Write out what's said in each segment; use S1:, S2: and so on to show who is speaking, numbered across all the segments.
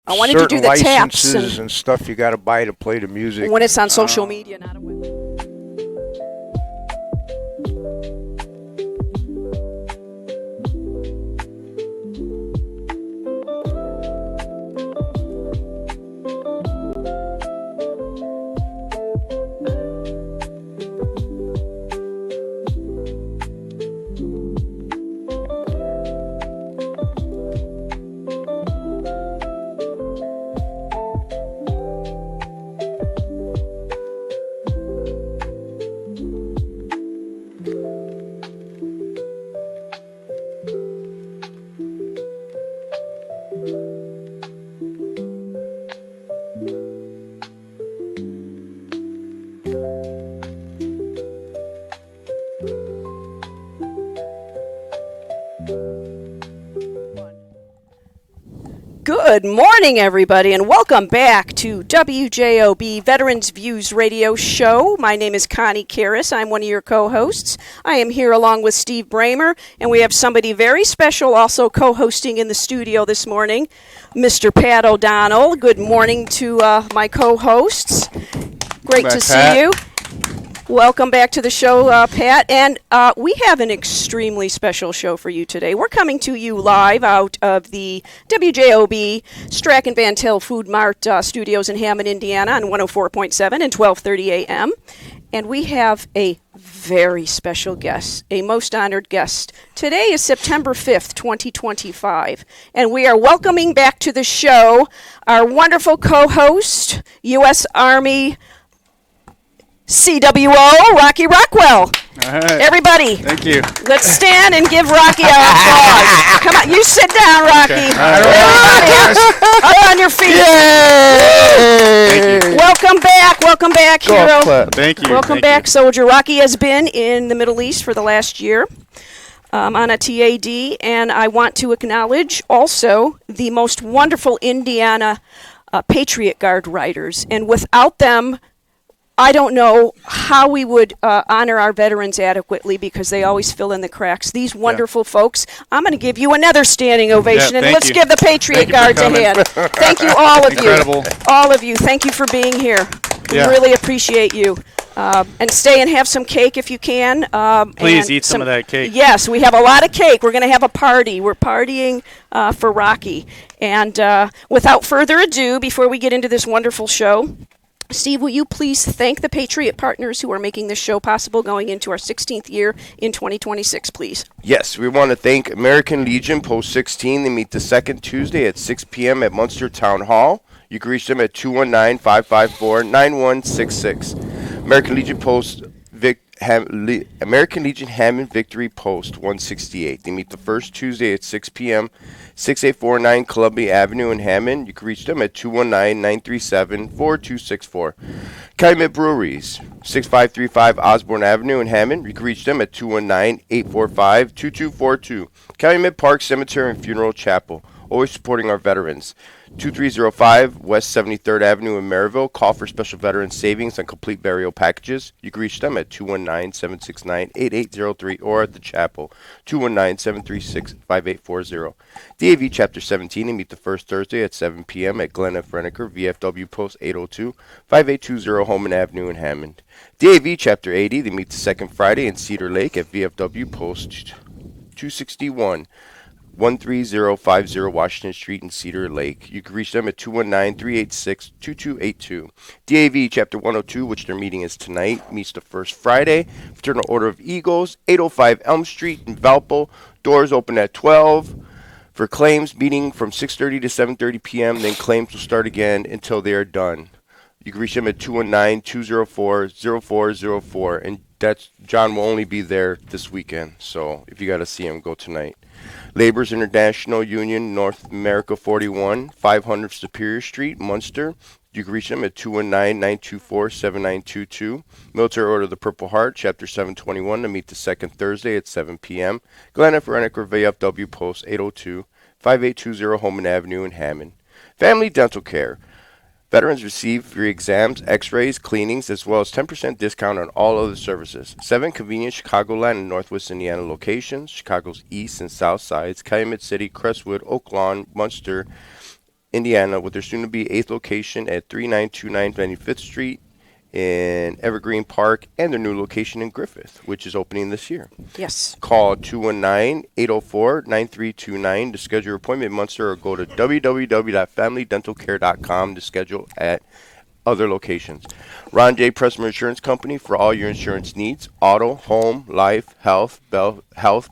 S1: I wanted to do the taps
S2: licenses and stuff you got to buy to play the music.
S1: when it's on social media, not a web. Good morning, everybody, and welcome back to WJOB Veterans Views Radio Show. My name is Connie Karras. I'm one of your co-hosts. I am here along with Steve Bramer, and we have somebody very special also co-hosting in the studio this morning, Mr. Pat O'Donnell. Good morning to my co-hosts. Great to see you. Welcome back to the show, Pat. And we have an extremely special show for you today. We're coming to you live out of the WJOB Strachan Van Til Food Mart studios in Hammond, Indiana on 104.7 and 1230 a.m. And we have a very special guest, a most honored guest. Today is September 5th, 2025. And we are welcoming back to the show our wonderful co-host, U.S. Army CWO, Rocky Rockwell.
S3: All right.
S1: Everybody.
S3: Thank you.
S1: Let's stand and give Rocky our applause. Come on, you sit down, Rocky.
S3: Okay.
S1: Up on your feet.
S3: Thank you.
S1: Welcome back, hero.
S3: Thank you.
S1: Welcome
S3: Thank
S1: back,
S3: you.
S1: soldier. Rocky has been in the Middle East for the last year on a TAD, and I want to acknowledge also the most wonderful Indiana Patriot Guard riders, and without them, I don't know how we would honor our veterans adequately because they always fill in the cracks. These wonderful folks, I'm going to give you another standing ovation, and
S3: thank
S1: let's
S3: you.
S1: give the Patriot
S3: Thank you for
S1: Guards a
S3: coming.
S1: hand. Thank you, all of
S3: Incredible.
S1: you. All of you. Thank you for being here. We
S3: Yeah.
S1: really appreciate you. And stay and have some cake if you can.
S3: Please
S1: and
S3: eat some of that cake.
S1: Yes, we have a lot of cake. We're going to have a party. We're partying for Rocky. And without further ado, before we get into this wonderful show, Steve, will you please thank the Patriot partners who are making this show possible going into our 16th year in 2026, please?
S4: Yes, we want to thank American Legion Post 16. They meet the second Tuesday at 6 p.m. at Munster Town Hall. You can reach them at 219-554-9166. American Legion Hammond Victory Post 168. They meet the first Tuesday at 6 p.m. 6849 Columbia Avenue in Hammond. You can reach them at 219-937-4264. Calumet Breweries, 6535 Osborne Avenue in Hammond. You can reach them at 219-845-2242. Calumet Park Cemetery and Funeral Chapel, always supporting our veterans. 2305 West 73rd Avenue in Maryville. Call for special veteran savings on complete burial packages. You can reach them at 219-769-8803 or at the chapel, 219-736-5840. DAV Chapter 17, they meet the first Thursday at 7 p.m. at Glen F. Reniker, VFW Post 802, 5820 Holman Avenue in Hammond. DAV Chapter 80, they meet the second Friday in Cedar Lake at VFW Post 261. 13050 Washington Street in Cedar Lake. You can reach them at 219-386-2282. DAV Chapter 102, which their meeting is tonight, meets the first Friday. Fraternal Order of Eagles, 805 Elm Street in Valpo. Doors open at 12. For claims, meeting from 6:30 to 7:30 p.m. Then claims will start again until they are done. You can reach them at 219-204-0404. And John will only be there this weekend. So if you got to see him, go tonight. Laborers International Union, North America 41, 500 Superior Street, Munster. You can reach them at 219-924-7922. Military Order of the Purple Heart, Chapter 721, to meet the second Thursday at 7 p.m. Glen F. Reniker, VFW Post 802, 5820 Holman Avenue in Hammond. Family Dental Care. Veterans receive free exams, x-rays, cleanings, as well as 10% discount on all other services. 7 convenient Chicagoland and Northwest Indiana locations, Chicago's east and south sides, Calumet City, Crestwood, Oak Lawn, Munster, Indiana, with their soon-to-be 8th location at 3929 95th Street in Evergreen Park, and their new location in Griffith, which is opening this year.
S1: Yes.
S4: Call 219-804-9329 to schedule your appointment in Munster, or go to www.familydentalcare.com to schedule at other locations. Ron J. Pressman Insurance Company for all your insurance needs: auto, home, life, health,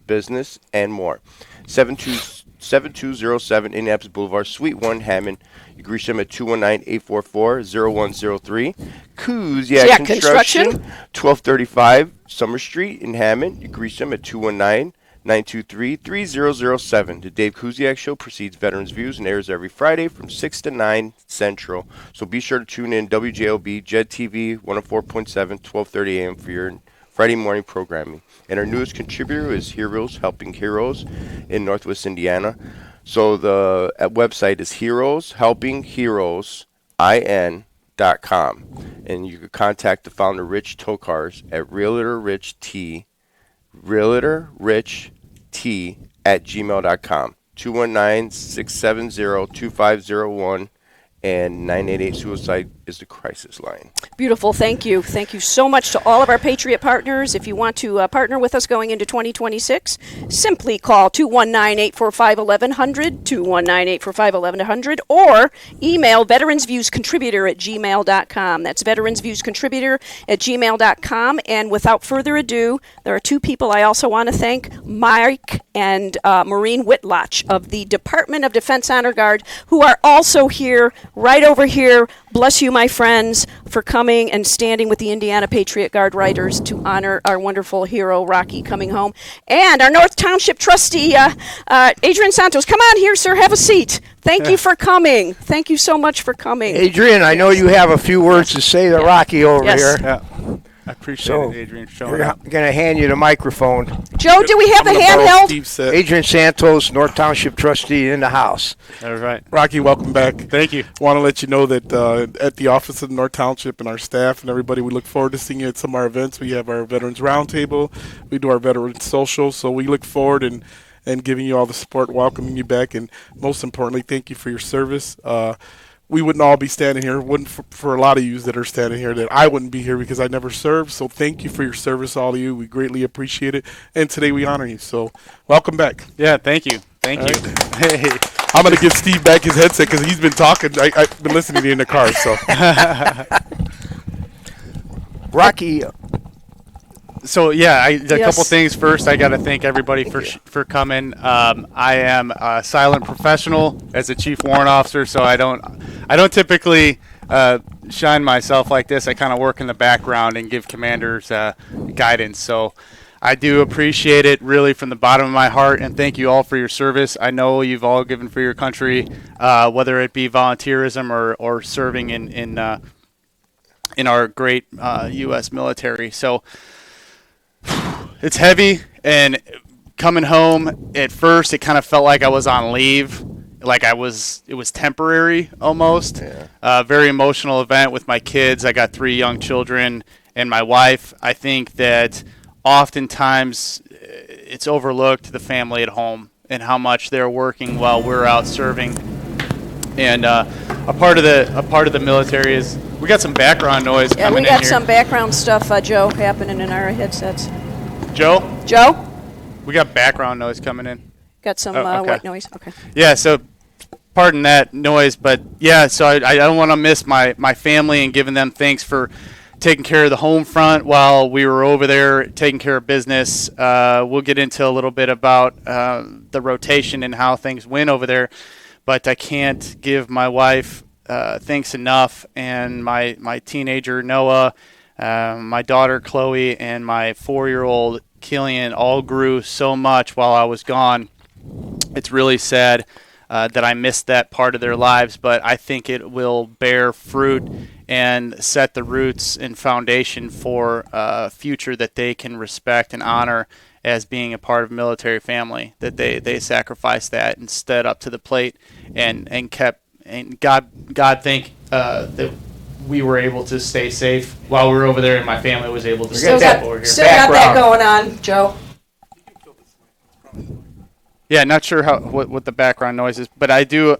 S4: business, and more. 7207 Indianapolis Boulevard, Suite 1, Hammond. You can reach them at 219-844-0103. Kuziak Construction, 1235 Summer Street in Hammond. You can reach them at 219-923-3007. The Dave Kuziak Show precedes Veterans Views and airs every Friday from 6 to 9 Central. So be sure to tune in WJLB, JED TV, 104.7, 1230 a.m. for your Friday morning programming. And our newest contributor is Heroes Helping Heroes in Northwest Indiana. So the website is heroeshelpingheroesin.com. And you can contact the founder, Rich Tokars, at realtorrich@gmail.com. 219-670-2501. And 988 Suicide is the crisis line.
S1: Beautiful. Thank you. Thank you so much to all of our Patriot partners. If you want to partner with us going into 2026, simply call 219-845-1100, 219-845-1100, or email veteransviewscontributor@gmail.com. That's veteransviewscontributor@gmail.com. And without further ado, there are two people I also want to thank, Mike and Maureen Whitlatch of the Department of Defense Honor Guard, who are also here, right over here. Bless you, my friends, for coming and standing with the Indiana Patriot Guard Riders to honor our wonderful hero, Rocky, coming home. And our North Township trustee, Adrian Santos. Come on here, sir. Have a seat. Thank you for coming. Thank you so much for coming.
S2: Adrian, I know you have a few words to say to Rocky over
S1: Yes.
S2: here.
S3: Yeah. I appreciate it, Adrian, showing
S2: We're
S3: up.
S2: going to hand you the microphone.
S1: Joe, do we have the
S5: I'm gonna borrow
S1: handheld?
S5: Steve's set.
S2: Adrian Santos, North Township trustee, in the house.
S3: All right.
S5: Rocky, welcome back.
S3: Thank you.
S5: Want to let you know that at the office of North Township and our staff and everybody, we look forward to seeing you at some of our events. We have our Veterans Roundtable. We do our Veterans Social. So we look forward and giving you all the support, welcoming you back, and most importantly, thank you for your service. We wouldn't all be standing here, wouldn't for a lot of you that are standing here, that I wouldn't be here because I never served. So thank you for your service, all of you. We greatly appreciate it. And today we honor you. So welcome back.
S3: Yeah, thank you. Thank you. Hey.
S5: I'm going to give Steve back his headset because he's been talking. I've been listening to you in the car. So
S2: Rocky,
S3: So yeah, a
S1: Yes.
S3: couple things. First, I got to thank everybody for coming. I am a silent professional as a chief warrant officer, so I don't typically shine myself like this. I kind of work in the background and give commanders guidance. So I do appreciate it really from the bottom of my heart, and thank you all for your service. I know you've all given for your country, whether it be volunteerism or serving in our great U.S. military. So it's heavy, and coming home at first, it kind of felt like I was on leave, like it was temporary almost.
S4: Yeah.
S3: Very emotional event with my kids. I got 3 young children and my wife. I think that oftentimes it's overlooked, the family at home and how much they're working while we're out serving. And a part of the military is we got some background noise
S1: Yeah,
S3: coming
S1: we
S3: in
S1: got
S3: here.
S1: some background stuff, Joe, happening in our headsets.
S3: Joe,
S1: Joe?
S3: we got background noise coming in.
S1: Got some
S3: Oh, okay.
S1: white noise? Okay.
S3: Yeah, so pardon that noise, but yeah, so I don't want to miss my family and giving them thanks for taking care of the home front while we were over there taking care of business. We'll get into a little bit about the rotation and how things went over there, but I can't give my wife thanks enough, and my teenager Noah, my daughter Chloe, and my 4-year-old Killian all grew so much while I was gone. It's really sad that I missed that part of their lives, but I think it will bear fruit and set the roots and foundation for a future that they can respect and honor as being a part of a military family, that they sacrificed that and stood up to the plate and kept, and God thank that we were able to stay safe while we were over there, and my family was able to stay safe over here.
S1: Still got that going on, Joe.
S3: Yeah, not sure what the background noise is, but I do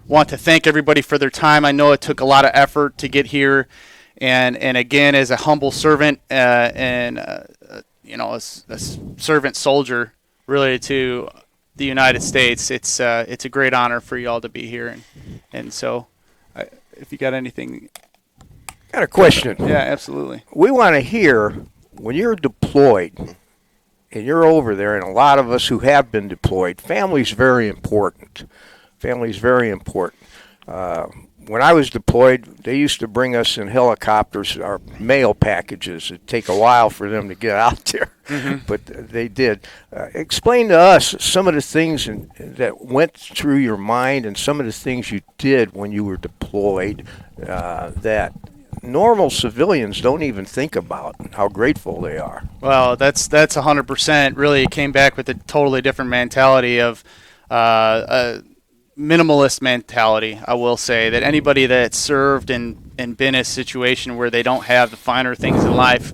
S3: want to thank everybody for their time. I know it took a lot of effort to get here, and again, as a humble servant and a servant soldier, really, to the United States, it's a great honor for you all to be here, and so if you got anything.
S2: Got a question.
S3: Yeah, absolutely.
S2: We want to hear, when you're deployed and you're over there, and a lot of us who have been deployed, family's very important. Family's very important. When I was deployed, they used to bring us in helicopters our mail packages. It'd take a while for them to get out there, but they did. Explain to us some of the things that went through your mind and some of the things you did when you were deployed that normal civilians don't even think about, and how grateful they are.
S3: Well, that's 100%. Really, it came back with a totally different mentality of minimalist mentality. I will say that anybody that's served and been in a situation where they don't have the finer things in life,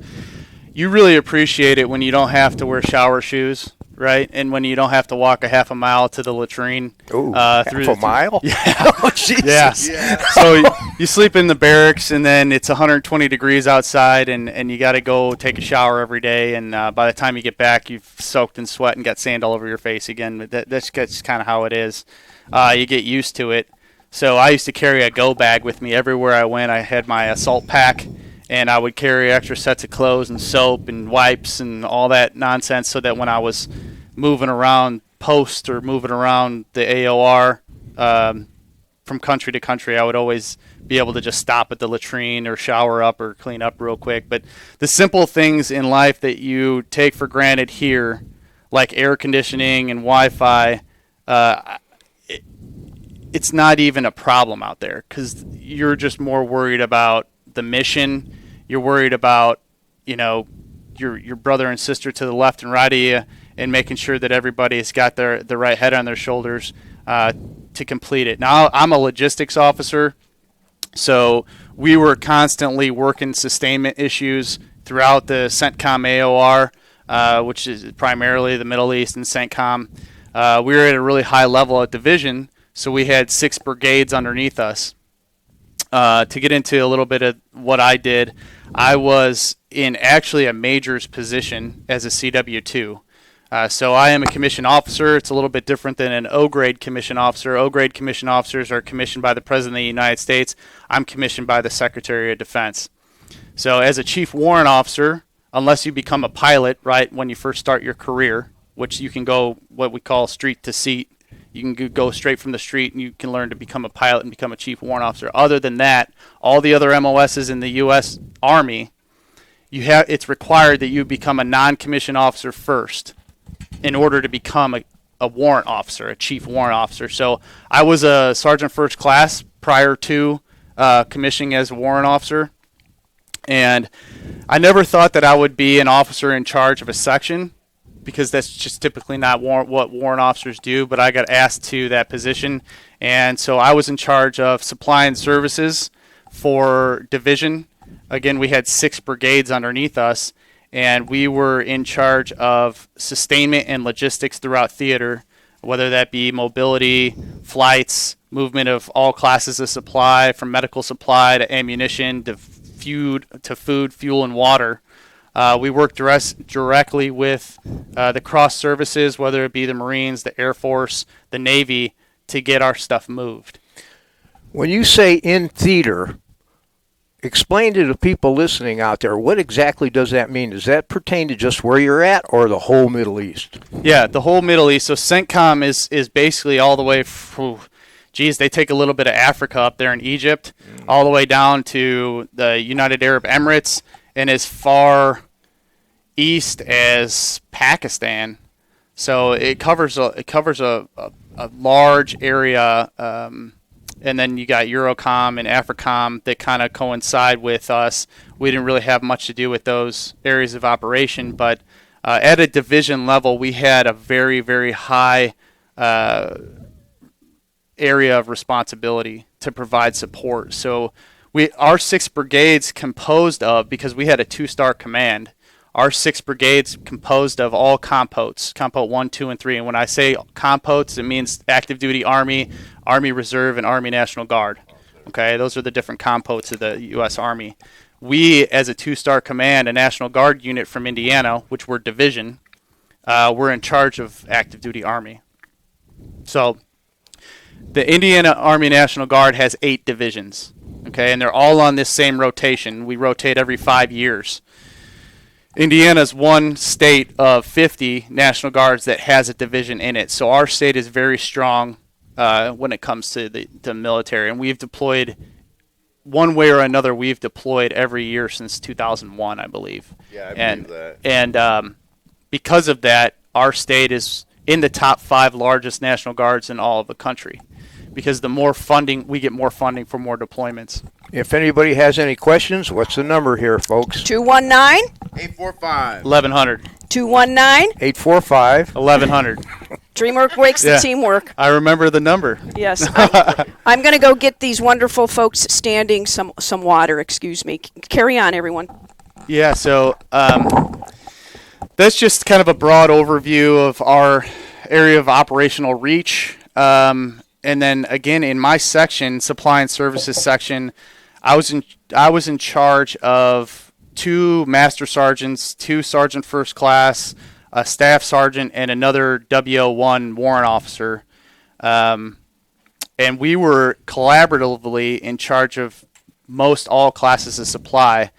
S3: you really appreciate it when you don't have to wear shower shoes, right? And when you don't have to walk a half a mile to the latrine.
S2: Ooh, half a mile?
S3: Yeah.
S2: Oh, Jesus.
S3: Yeah. So you sleep in the barracks, and then it's 120 degrees outside, and you got to go take a shower every day. And by the time you get back, you've soaked in sweat and got sand all over your face again. That's kind of how it is. You get used to it. So I used to carry a go bag with me everywhere I went. I had my assault pack, and I would carry extra sets of clothes and soap and wipes and all that nonsense, so that when I was moving around post or moving around the AOR from country to country, I would always be able to just stop at the latrine or shower up or clean up real quick. But the simple things in life that you take for granted here, like air conditioning and Wi-Fi, it's not even a problem out there, because you're just more worried about the mission. You're worried about, your brother and sister to the left and right of you, and making sure that everybody's got the right head on their shoulders to complete it. Now, I'm a logistics officer, so we were constantly working sustainment issues throughout the CENTCOM AOR, which is primarily the Middle East and CENTCOM. We were at a really high level at division, so we had 6 brigades underneath us. To get into a little bit of what I did, I was in actually a major's position as a CW2. So I am a commissioned officer. It's a little bit different than an O-grade commissioned officer. O-grade commissioned officers are commissioned by the President of the United States. I'm commissioned by the Secretary of Defense. So as a chief warrant officer, unless you become a pilot, right, when you first start your career, which you can go what we call street to seat, you can go straight from the street and you can learn to become a pilot and become a chief warrant officer. Other than that, all the other MOSs in the U.S. Army, it's required that you become a non-commissioned officer first in order to become a warrant officer, a chief warrant officer. So I was a sergeant first class prior to commissioning as a warrant officer, and I never thought that I would be an officer in charge of a section, because that's just typically not what warrant officers do, but I got asked to that position, and so I was in charge of supply and services for division. Again, we had 6 brigades underneath us, and we were in charge of sustainment and logistics throughout theater, whether that be mobility, flights, movement of all classes of supply, from medical supply to ammunition to food, fuel, and water. We work directly with the cross services, whether it be the Marines, the Air Force, the Navy, to get our stuff moved.
S2: When you say in theater, explain to the people listening out there, what exactly does that mean? Does that pertain to just where you're at, or the whole Middle East?
S3: Yeah, the whole Middle East. So CENTCOM is basically all the way they take a little bit of Africa up there in Egypt, all the way down to the United Arab Emirates, and as far east as Pakistan. So it covers a large area, and then you got Eurocom and AFRICOM that kind of coincide with us. We didn't really have much to do with those areas of operation, but at a division level, we had a very, very high area of responsibility to provide support. So our 6 brigades composed of, because we had a 2-star command, our 6 brigades composed of all compotes, compote 1, 2, and 3. And when I say compotes, it means active duty Army, Army Reserve, and Army National Guard. Okay, those are the different components of the U.S. Army. We, as a 2-star command, a National Guard unit from Indiana, which we're division, we're in charge of active duty Army. So the Indiana Army National Guard has 8 divisions, okay, and they're all on this same rotation. We rotate every 5 years. Indiana's one state of 50 National Guards that has a division in it. So our state is very strong when it comes to the military, and we've deployed one way or another. We've deployed every year since 2001, I believe.
S4: Yeah, I believe that.
S3: And because of that, our state is in the top 5 largest National Guards in all of the country, because the more funding, we get more funding for more deployments.
S2: If anybody has any questions, what's the number here, folks?
S1: 219
S4: 845.
S3: 1100.
S1: 219.
S2: 845.
S3: 1100.
S1: Dreamwork wakes the
S3: Yeah.
S1: teamwork.
S3: I remember the number.
S1: Yes. I'm going to go get these wonderful folks standing some water. Excuse me. Carry on, everyone.
S3: Yeah, so that's just kind of a broad overview of our area of operational reach. And then again, in my section, supply and services section, I was in charge of 2 master sergeants, 2 sergeant first class, a staff sergeant, and another WO1 warrant officer. And we were collaboratively in charge of most all classes of supply.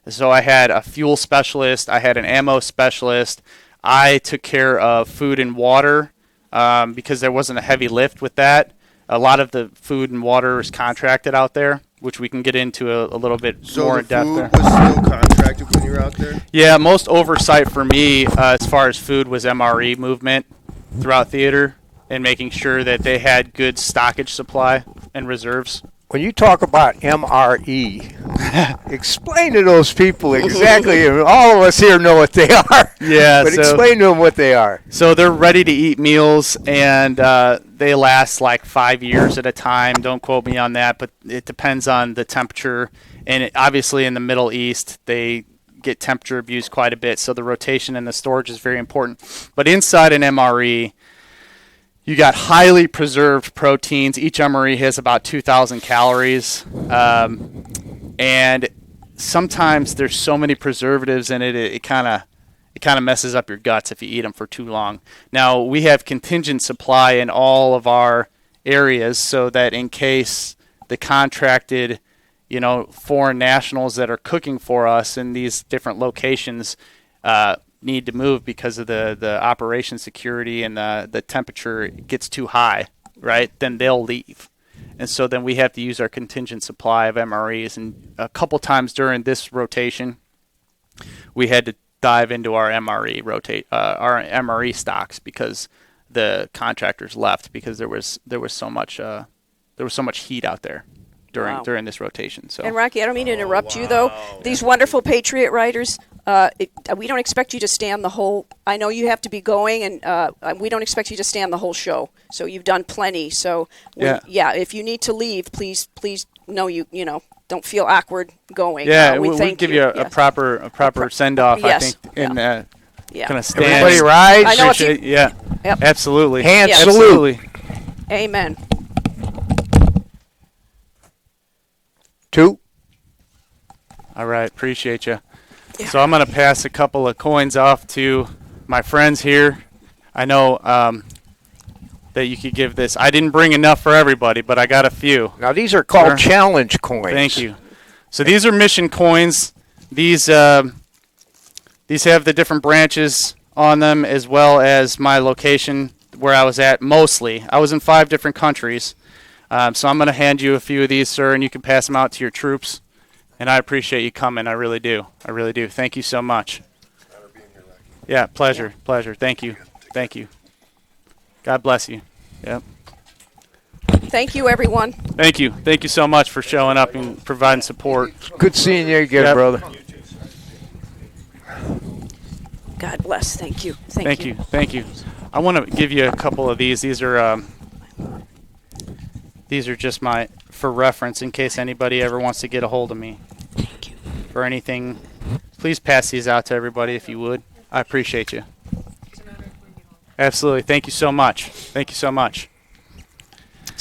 S3: So I had a fuel specialist, I had an ammo specialist, I took care of food and water because there wasn't a heavy lift with that. A lot of the food and water is contracted out there, which we can get into a little bit more in depth there.
S4: So the food was still contracted when you were out there?
S3: Yeah, most oversight for me as far as food was MRE movement throughout theater and making sure that they had good stockage supply and reserves.
S2: When you talk about MRE, explain to those people exactly. All of us here know what they are.
S3: Yeah,
S2: but
S3: so-
S2: explain to them what they are.
S3: So they're ready to eat meals, and they last like 5 years at a time. Don't quote me on that, but it depends on the temperature. And obviously in the Middle East, they get temperature abused quite a bit, so the rotation and the storage is very important. But inside an MRE, you got highly preserved proteins. Each MRE has about 2,000 calories. And sometimes there's so many preservatives in it, it kind of messes up your guts if you eat them for too long. Now, we have contingent supply in all of our areas so that in case the contracted, foreign nationals that are cooking for us in these different locations need to move because of the operation security and the temperature gets too high, right? Then they'll leave. And so then we have to use our contingent supply of MREs. And a couple times during this rotation, we had to dive into our our MRE stocks because the contractors left because there was so much heat out there during this rotation. So
S1: And Rocky, I don't mean to interrupt you, though. These wonderful Patriot writers, we don't expect you to stand the whole. I know you have to be going, and we don't expect you to stand the whole show. So you've done plenty. So if you need to leave, please know you don't feel awkward going.
S3: yeah,
S1: we
S3: we'll
S1: thank
S3: give you a
S1: Yes.
S3: proper send off.
S1: Yes.
S3: I think and
S1: Yeah.
S3: kind of stand.
S2: Everybody rise.
S1: I know if you-
S3: Appreciate- yeah,
S1: Yep.
S3: absolutely.
S2: Hand
S1: Yeah.
S2: salute.
S3: Absolutely.
S1: Amen.
S2: 2.
S3: All right, appreciate you. So I'm going to pass a couple of coins off to my friends here. I know that you could give this. I didn't bring enough for everybody, but I got a few.
S2: Now, these are called
S3: Sure.
S2: challenge coins.
S3: Thank you. So these are mission coins. These have the different branches on them as well as my location where I was at mostly. I was in 5 different countries. So I'm going to hand you a few of these, sir, and you can pass them out to your troops. And I appreciate you coming. I really do. I really do. Thank you so much. Yeah, pleasure. Pleasure. Thank you. Thank you. God bless you. Yep.
S1: Thank you, everyone.
S3: Thank you. Thank you so much for showing up and providing support.
S2: Good seeing you again,
S3: Yep.
S2: brother.
S1: God bless. Thank you.
S3: Thank you. Thank you. I want to give you a couple of these. These are just for reference in case anybody ever wants to get a hold of me
S1: Thank you.
S3: for anything. Please pass these out to everybody if you would. I appreciate you. Absolutely. Thank you so much. Thank you so much.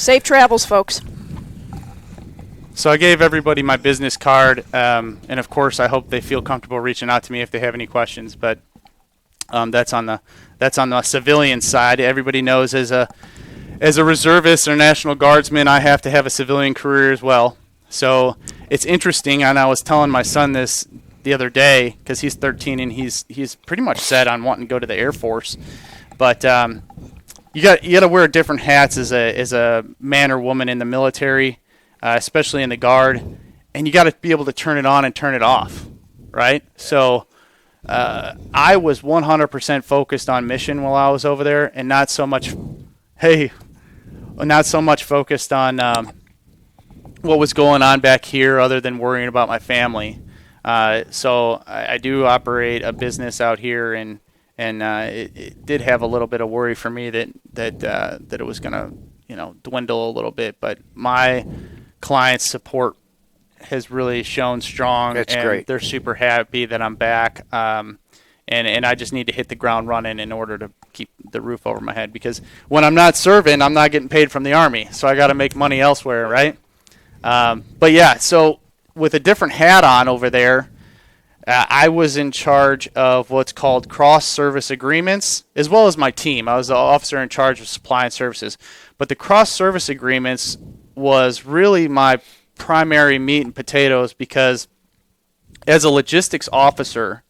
S1: Safe travels, folks.
S3: So I gave everybody my business card, and of course, I hope they feel comfortable reaching out to me if they have any questions. But that's on the civilian side. Everybody knows as a reservist or National Guardsman, I have to have a civilian career as well. So it's interesting, and I was telling my son this the other day because he's 13 and he's pretty much set on wanting to go to the Air Force. But you got to wear different hats as a man or woman in the military. Especially in the Guard, and you got to be able to turn it on and turn it off, right? So I was 100% focused on mission while I was over there, and not so much focused on what was going on back here, other than worrying about my family. So I do operate a business out here, and it did have a little bit of worry for me that it was going to dwindle a little bit, but my client support has really shown strong.
S2: That's
S3: and
S2: great.
S3: They're super happy that I'm back. And I just need to hit the ground running in order to keep the roof over my head, because when I'm not serving, I'm not getting paid from the Army. So I got to make money elsewhere, right? But yeah, so with a different hat on over there, I was in charge of what's called cross-service agreements, as well as my team. I was the officer in charge of supply and services. But the cross-service agreements was really my primary meat and potatoes, because as a logistics officer,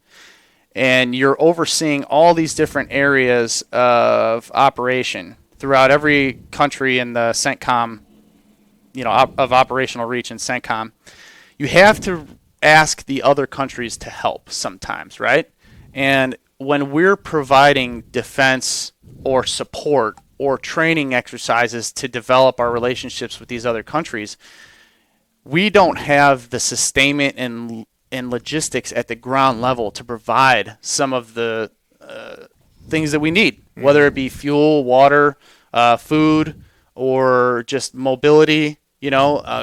S3: and you're overseeing all these different areas of operation throughout every country in the CENTCOM, of operational reach in CENTCOM, you have to ask the other countries to help sometimes, right? And when we're providing defense or support or training exercises to develop our relationships with these other countries, we don't have the sustainment and logistics at the ground level to provide some of the things that we need, whether it be fuel, water, food, or just mobility,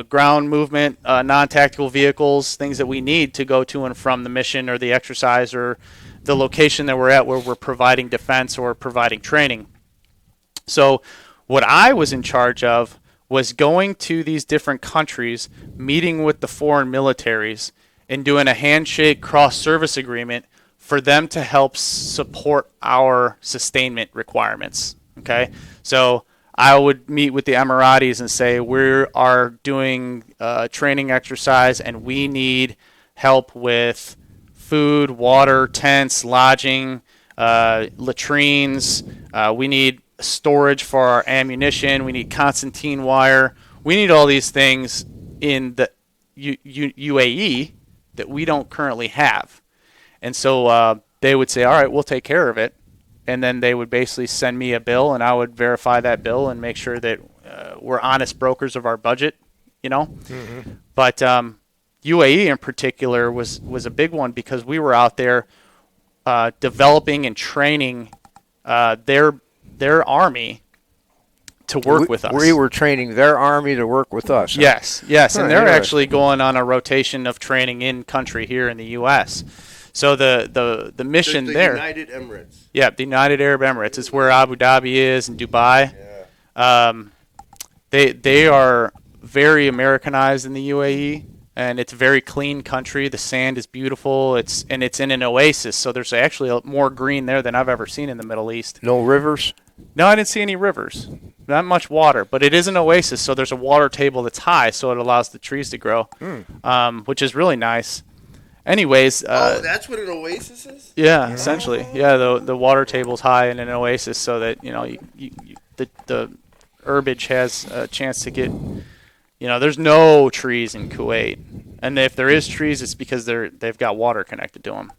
S3: ground movement, non-tactical vehicles, things that we need to go to and from the mission or the exercise or the location that we're at where we're providing defense or providing training. So what I was in charge of was going to these different countries, meeting with the foreign militaries, and doing a handshake cross-service agreement for them to help support our sustainment requirements. Okay? So I would meet with the Emiratis and say, we are doing a training exercise and we need help with food, water, tents, lodging, latrines. We need storage for our ammunition. We need Constantine wire. We need all these things in the UAE that we don't currently have. And so they would say, all right, we'll take care of it. And then they would basically send me a bill, and I would verify that bill and make sure that we're honest brokers of our budget, Mm-hmm. But UAE in particular was a big one, because we were out there developing and training their army to work with us.
S2: We were training their army to work with us. Huh?
S3: Yes,
S2: Huh,
S3: and they're
S2: interesting.
S3: actually going on a rotation of training in country here in the U.S. So the mission
S4: the
S3: there,
S4: United Emirates.
S3: yeah, the United Arab Emirates, is where Abu Dhabi is and Dubai.
S4: Yeah.
S3: They are very Americanized in the UAE, and it's a very clean country. The sand is beautiful. It's in an oasis, so there's actually more green there than I've ever seen in the Middle East.
S2: No rivers?
S3: No, I didn't see any rivers. Not much water, but it is an oasis, so there's a water table that's high, so it allows the trees to grow, which is really nice. Anyways,
S4: that's what an oasis is?
S3: yeah, essentially, yeah, the water table's high in an oasis, so that the herbage has a chance to get. There's no trees in Kuwait, and if there is trees, it's because they've got water connected to them.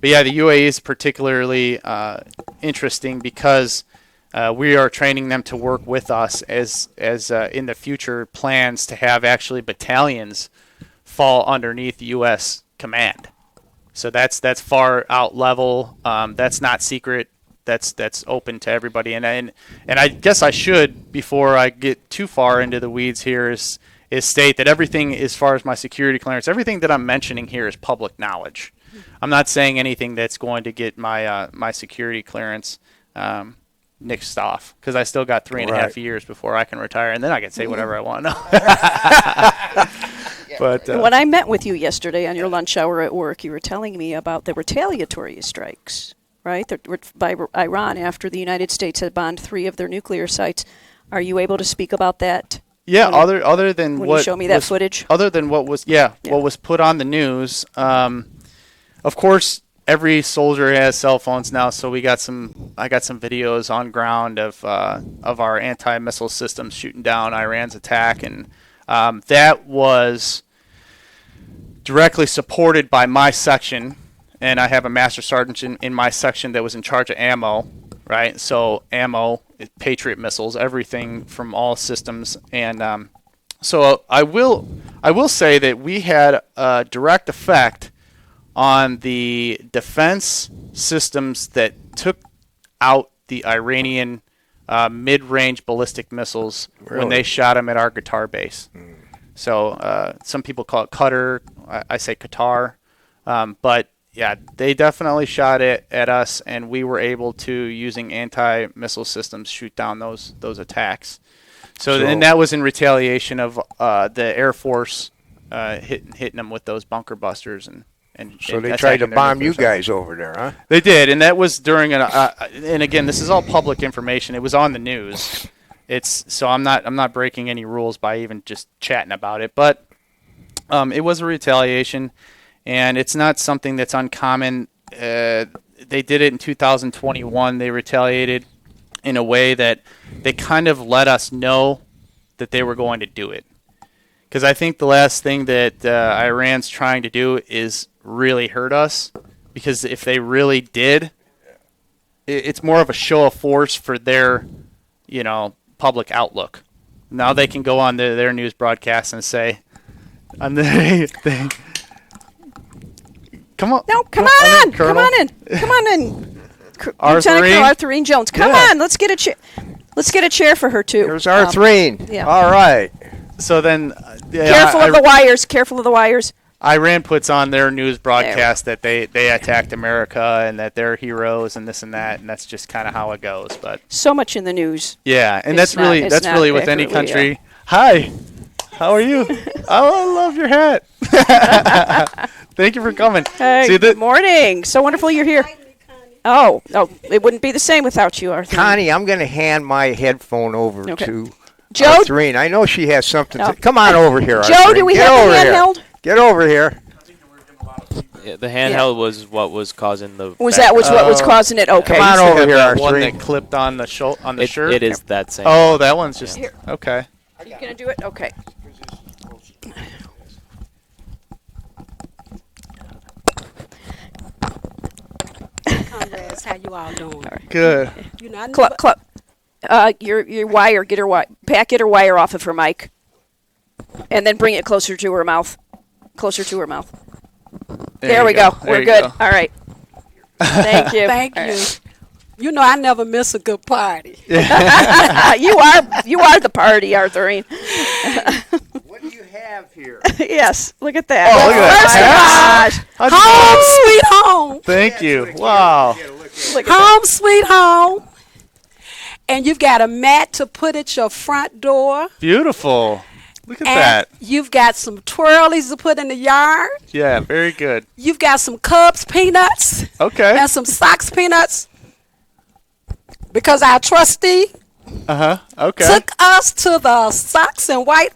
S3: But yeah, the UAE is particularly interesting because we are training them to work with us as in the future plans to have actually battalions fall underneath U.S. command. So that's far out level. That's not secret. That's open to everybody. And I guess I should, before I get too far into the weeds here, is state that everything, as far as my security clearance, everything that I'm mentioning here is public knowledge. I'm not saying anything that's going to get my my security clearance. nixed off because I still got 3.5
S2: Right.
S3: years before I can retire, and then I can say whatever I want. But
S1: When I met with you yesterday on your lunch hour at work, you were telling me about the retaliatory strikes, right? That were by Iran after the United States had bombed 3 of their nuclear sites. Are you able to speak about that?
S3: yeah,
S1: when
S3: other than
S1: when
S3: what
S1: you show me that
S3: was-
S1: footage?
S3: other than what was what was put on the news. Of course, every soldier has cell phones now, so I got some videos on ground of our anti-missile systems shooting down Iran's attack, and that was directly supported by my section, and I have a master sergeant in my section that was in charge of ammo, right? So ammo, Patriot missiles, everything from all systems, and so I will say that we had a direct effect on the defense systems that took out the Iranian mid-range ballistic missiles when
S2: Really?
S3: they shot them at our Qatar base. So some people call it Qatar. I say Qatar. But yeah, they definitely shot it at us, and we were able to, using anti-missile systems, shoot down those attacks. So and that was in retaliation of the Air Force hitting them with those bunker busters and
S2: So
S3: and
S2: they tried to
S3: attacking their
S2: bomb you
S3: nuclear sites.
S2: guys over there, huh?
S3: They did, and that was during an. And again, this is all public information. It was on the news. So I'm not breaking any rules by even just chatting about it, but it was a retaliation, and it's not something that's uncommon. They did it in 2021. They retaliated in a way that they kind of let us know that they were going to do it. Because I think the last thing that Iran's trying to do is really hurt us. Because if they really did, it's more of a show of force for their, public outlook. Now they can go on their news broadcast and say, come on.
S1: No, come
S3: I
S1: on
S3: mean,
S1: in. Come
S3: Colonel.
S1: on in. Come on in.
S3: Arthurine?
S1: Lieutenant Colonel Arthurine Jones. Come
S3: Yeah.
S1: on. Let's get a chair. Let's get a chair for her too.
S2: There's Arthurine.
S1: yeah.
S2: All right.
S3: So then,
S1: Careful of the wires. Careful of the wires.
S3: Iran puts on their news broadcast that they attacked America and that they're heroes and this and that, and that's just kind of how it goes. But
S1: So much in the news.
S3: yeah, and
S1: It's
S3: that's
S1: not
S3: really with any
S1: accurately,
S3: country. Hi, how are you? Oh, I love your hat. Thank you for coming.
S1: Hey,
S3: See,
S1: good morning. So wonderful you're here. Oh, it wouldn't be the same without you, Arthur.
S2: Connie, I'm going to hand my headphone over
S1: Okay.
S2: to
S1: Joe?
S2: Arthurine. I know she has something
S1: No.
S2: to... Come on over here,
S1: Joe,
S2: Arthurine.
S1: do we
S2: Get
S1: have
S2: over
S1: the
S2: here.
S1: handheld?
S2: Get over here.
S6: Yeah, the handheld was what was causing the.
S1: Was that what was
S3: Oh.
S1: causing it? Okay.
S2: Come on
S3: I used to
S2: over
S3: have
S2: here,
S3: that one
S2: Arthurine.
S3: that clipped on the shirt.
S6: It is that same.
S3: Oh, that one's just
S1: Here.
S3: okay.
S1: Are you going to do it? Okay.
S7: Comrades, how you all doing?
S3: Good.
S7: You know, I
S1: Club,
S7: never,
S1: club. Your wire, get her wire, get her wire off of her mic, and then bring it closer to her mouth. Closer to her mouth. There
S3: you
S1: we go.
S3: There
S1: We're
S3: you
S1: good.
S3: go.
S1: All right. Thank you.
S7: thank
S1: All
S7: you.
S1: right.
S7: You know, I never miss a good party.
S1: You are the party, Arthurine.
S2: What do you have here?
S1: Yes. Look at that.
S3: Oh, look at that.
S1: Oh my gosh.
S3: How'd you
S7: Home,
S3: know?
S7: sweet home.
S3: Thank you. Wow.
S1: Look at
S7: Home, sweet home. And you've got a mat to put at your front door.
S3: Beautiful. Look at
S7: And
S3: that.
S7: you've got some twirlies to put in the yard.
S3: Yeah, very good.
S7: You've got some Cubs peanuts
S3: Okay.
S7: and some Sox peanuts. Because our trustee
S3: Okay.
S7: took us to the Sox and White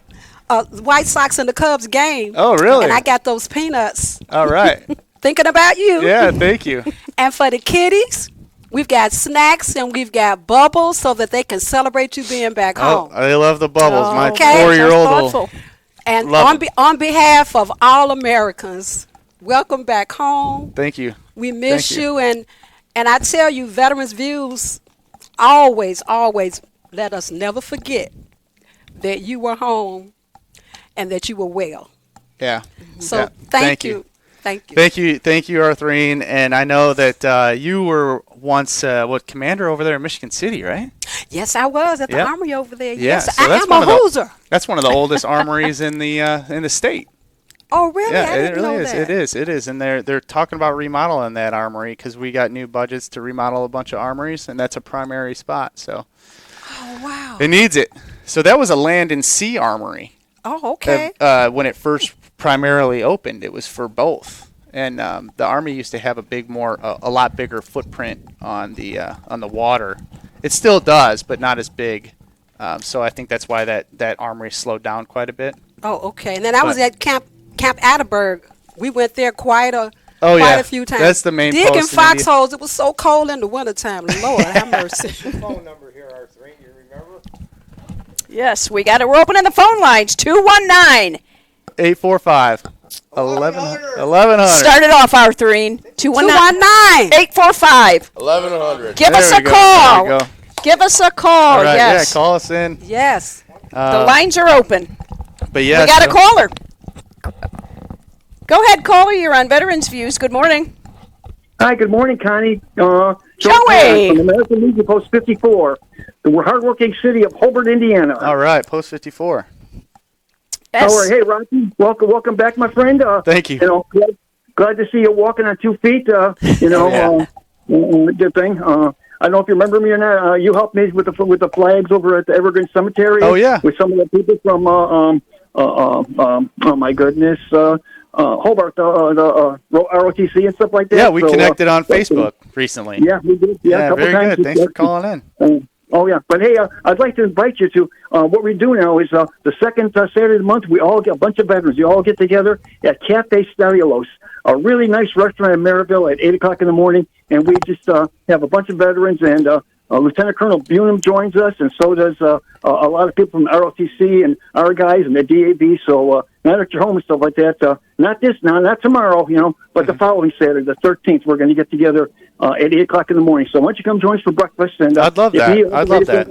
S7: Sox and the Cubs game.
S3: Oh, really?
S7: And I got those peanuts.
S3: All right.
S7: Thinking about you.
S3: Yeah, thank you.
S7: And for the kiddies, we've got snacks and we've got bubbles so that they can celebrate you being back
S3: Oh,
S7: home.
S3: I love the bubbles.
S1: Oh,
S3: My
S7: okay.
S3: 4-year-old
S1: That's
S3: will.
S1: thoughtful.
S7: And
S3: love
S7: on behalf of all Americans, welcome back home.
S3: Thank you.
S7: We miss
S3: Thank
S7: you. And I tell you, Veterans Views always let us never forget that you were home and that you were well.
S3: Yeah.
S7: So
S3: Yeah.
S7: thank you. Thank you.
S3: Thank you, Arthurine. And I know that you were once commander over there in Michigan City, right?
S7: Yes, I was at the
S3: Yeah.
S7: armory over there.
S3: Yeah,
S7: Yes,
S3: so
S7: I
S3: that's
S7: am
S3: one
S7: a
S3: of the-
S7: Hoosier.
S3: That's one of the oldest armories in the state.
S7: Oh, really?
S3: Yeah,
S7: I didn't
S3: it really
S7: know
S3: is.
S7: that.
S3: It is, and they're talking about remodeling that armory because we got new budgets to remodel a bunch of armories, and that's a primary spot. So
S7: Oh, wow.
S3: it needs it. So that was a land and sea armory.
S7: Oh, okay.
S3: When it first primarily opened, it was for both, and the Army used to have a lot bigger footprint on the water. It still does, but not as big. So I think that's why that armory slowed down quite a bit.
S7: Oh, okay. And then I was
S3: But-
S7: at Camp Atterberg. We went there quite a
S3: yeah.
S7: a few times.
S3: That's the main
S7: Digging
S3: post in India.
S7: foxholes. It was so cold in the wintertime. Lord have mercy.
S2: Phone number here, Arthur, you remember?
S1: Yes, we got it. We're opening the phone lines. 219.
S3: 845 1100.
S1: Start it off, Arthurine. 219.
S7: 219.
S1: 845.
S4: 1100.
S1: Give us
S3: There
S1: a
S3: we go.
S1: call.
S3: There we go.
S1: Give us a call.
S3: All right,
S1: Yes.
S3: yeah, call us in.
S7: Yes.
S1: The lines are open.
S3: But yeah,
S1: We got a
S3: so-
S1: caller. Go ahead, caller. You're on Veterans Views. Good morning.
S8: Hi, good morning, Connie.
S1: Joey!
S8: From American Legion Post 54, the hardworking city of Hobart, Indiana.
S3: All right, post 54.
S1: Yes.
S8: All right, hey, Rocky, welcome back, my friend.
S3: Thank you.
S8: You know, glad to see you walking on 2 feet. Good thing. I don't know if you remember me or not. You helped me with the flags over at the Evergreen Cemetery.
S3: Oh, yeah.
S8: With some of the people from oh my goodness, Hobart, the ROTC and stuff like that.
S3: Yeah, we
S8: So,
S3: connected on Facebook recently.
S8: Yeah, we did. Yeah, a couple
S3: very
S8: times.
S3: good. Thanks for calling in.
S8: Oh yeah, but hey, I'd like to invite you to what we do now is the second Saturday of the month. We all get a bunch of veterans. We all get together at Cafe Stelios, a really nice restaurant in Maryville at 8:00 in the morning, and we just have a bunch of veterans. And Lieutenant Colonel Bunham joins us, and so does a lot of people from ROTC and our guys and the DAB. So not at your home and stuff like that. Not tomorrow, but the following Saturday, the 13th, we're going to get together at 8:00 in the morning. So why don't you come join us for breakfast? And
S3: I'd love that. I'd love that.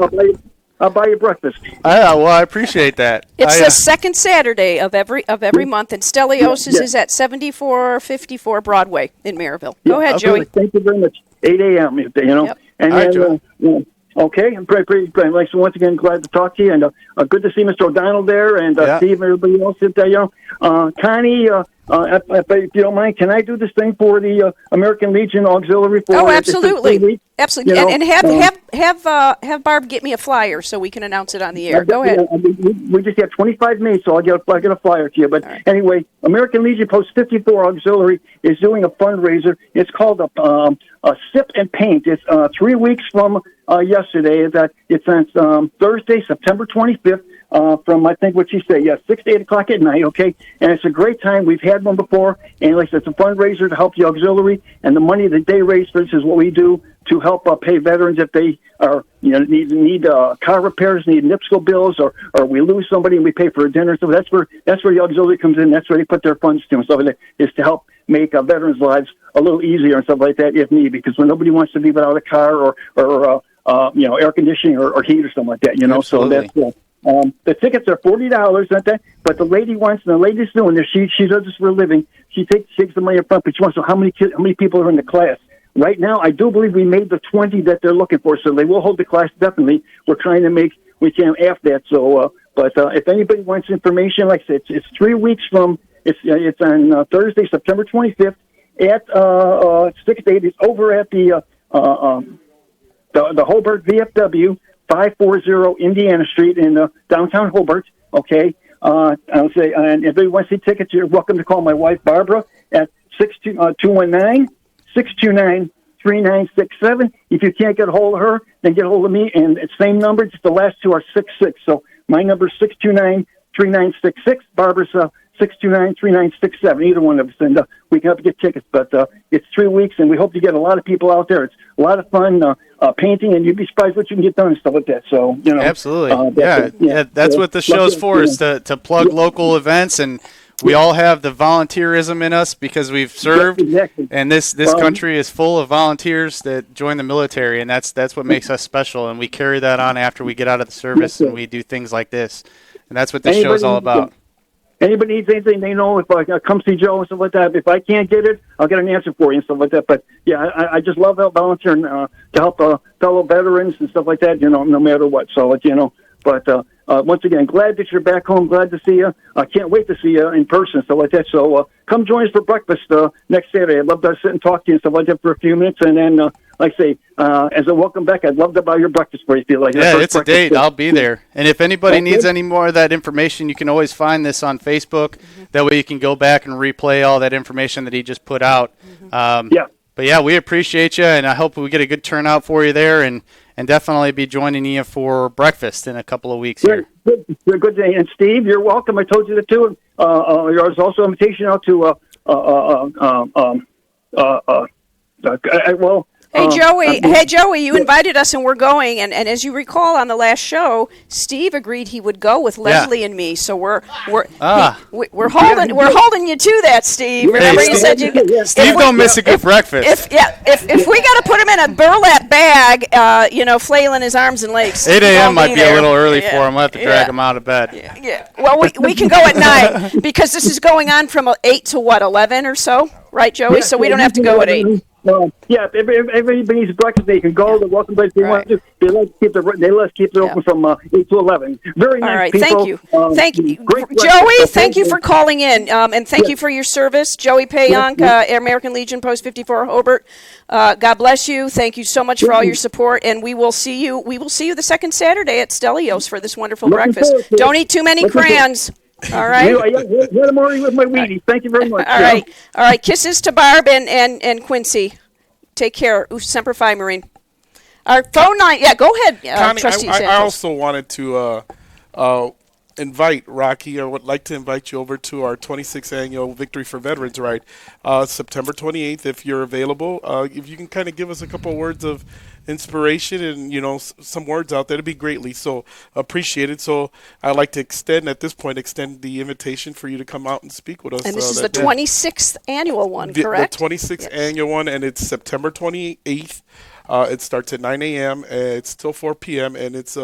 S8: I'll buy you breakfast.
S3: I appreciate that.
S1: It's the second Saturday of every month, and Stelios is at 7454 Broadway in Maryville. Go ahead, Joey.
S8: Thank you very much. 8 a.m.
S1: Yep.
S8: And
S3: All right,
S8: then,
S3: Joey.
S8: okay, I'm pretty like, so once again, glad to talk to you, and good to see Mr. O'Donnell there, and Steve and everybody else. Connie, if you don't mind, can I do this thing for the American Legion Auxiliary? For
S1: Oh, absolutely. Absolutely.
S8: You know,
S1: And have Barb get me a flyer so we can announce it on the air. Go ahead.
S8: We just have 25 minutes, so I'll get a flyer to you. But anyway, American Legion Post 54 Auxiliary is doing a fundraiser. It's called a Sip and Paint. It's 3 weeks from yesterday. It's on Thursday, September 25th. From, I think, what she said, 6 to 8 o'clock at night, okay? And it's a great time. We've had one before, and like I said, it's a fundraiser to help the auxiliary, and the money that they raise for this is what we do to help pay veterans if they are, need car repairs, need NIPSCO bills, or we lose somebody and we pay for a dinner. So that's where the auxiliary comes in. That's where they put their funds to and stuff like that, is to help make veterans' lives a little easier and stuff like that if need, because when nobody wants to be without a car or air conditioning or heat or something like that,
S3: Absolutely.
S8: So that's the tickets are $40, not that, but the lady wants, and the lady's doing this. She does this for a living. She takes the money up front, but she wants to know how many people are in the class. Right now, I do believe we made the 20 that they're looking for, so they will hold the class definitely. We're trying to we can after that. So, but if anybody wants information, like I said, it's 3 weeks from. It's on Thursday, September 25th at 6 to 8. It's over at the Hobart VFW. 540 Indiana Street in downtown Hobart. Okay, I'll say, and if anyone wants to see tickets, you're welcome to call my wife Barbara at 219-629-3967. If you can't get a hold of her, then get a hold of me, and it's same number. Just the last two are 66. So my number is 629-3966. Barbara's 629-3967. Either one of us, and we can help you get tickets. But it's 3 weeks, and we hope to get a lot of people out there. It's a lot of fun painting, and you'd be surprised what you can get done and stuff like that. So
S3: Absolutely. That's what the show's for, is to plug local events, and we all have the volunteerism in us because we've served,
S8: exactly.
S3: and this country is full of volunteers that join the military, and that's what makes us special, and we carry that on after we get out of the service, and we do things like this, and that's what this show's all about.
S8: Anybody needs anything, they know. If I come see Joe and stuff like that. If I can't get it, I'll get an answer for you and stuff like that. But yeah, I just love volunteering to help fellow veterans and stuff like that. No matter what. So but once again, glad that you're back home. Glad to see you. I can't wait to see you in person, stuff like that. So come join us for breakfast next Saturday. I'd love to sit and talk to you and stuff like that for a few minutes. And then, like I say, as a welcome back, I'd love to buy your breakfast for you. If you like.
S3: Yeah, it's a date. I'll be there. And if anybody needs any more of that information, you can always find this on Facebook. That way you can go back and replay all that information that he just put out.
S8: Yeah.
S3: But, yeah, we appreciate you, and I hope we get a good turnout for you there and definitely be joining you for breakfast in a couple of weeks here.
S8: Good day. And Steve, you're welcome. I told you that too. There's also an invitation out to
S1: Hey Joey, you invited us and we're going. And as you recall on the last show, Steve agreed he would go with Leslie and me. So we're holding you to that, Steve. Remember you said you
S3: Steve don't miss a good breakfast.
S1: If we got to put him in a burlap bag, flailing his arms and legs.
S3: 8 a.m. might be a little early for him. We'll have to drag him out of bed.
S1: Yeah. Well, we can go at night because this is going on from 8 to 11 or so, right, Joey?
S8: Yeah,
S1: so we don't have to go at 8.
S8: If everybody needs breakfast, they can go. They're welcome, but if they want to, they let us keep it open from 8 to 11. Very nice.
S1: All right,
S8: people.
S1: thank you,
S8: Great
S1: Joey. Thank you for calling in, and thank you for your service, Joey Payonk, American Legion Post 54, Hobart. God bless you. Thank you so much for all your support, and we will see you. We will see you the second Saturday at Stelios for this wonderful breakfast. Don't eat too many crayons. All right.
S8: I'm already with my Wheaties. Thank you very much.
S1: All right. Kisses to Barb and Quincy. Take care. Semper Fi, Marine. Our phone line. Yeah, go ahead,
S5: Connie,
S1: Trustee
S5: I
S1: Santos.
S5: also wanted to invite Rocky. I would like to invite you over to our 26th annual Victory for Veterans Ride, September 28th, if you're available. If you can kind of give us a couple of words of inspiration and some words out there, it'd be greatly so appreciated. So I'd like to extend the invitation for you to come out and speak with us.
S1: And this is the 26th annual one, correct?
S5: The 26th annual one, and it's September 28th. It starts at 9 a.m. It's till 4 p.m. and it's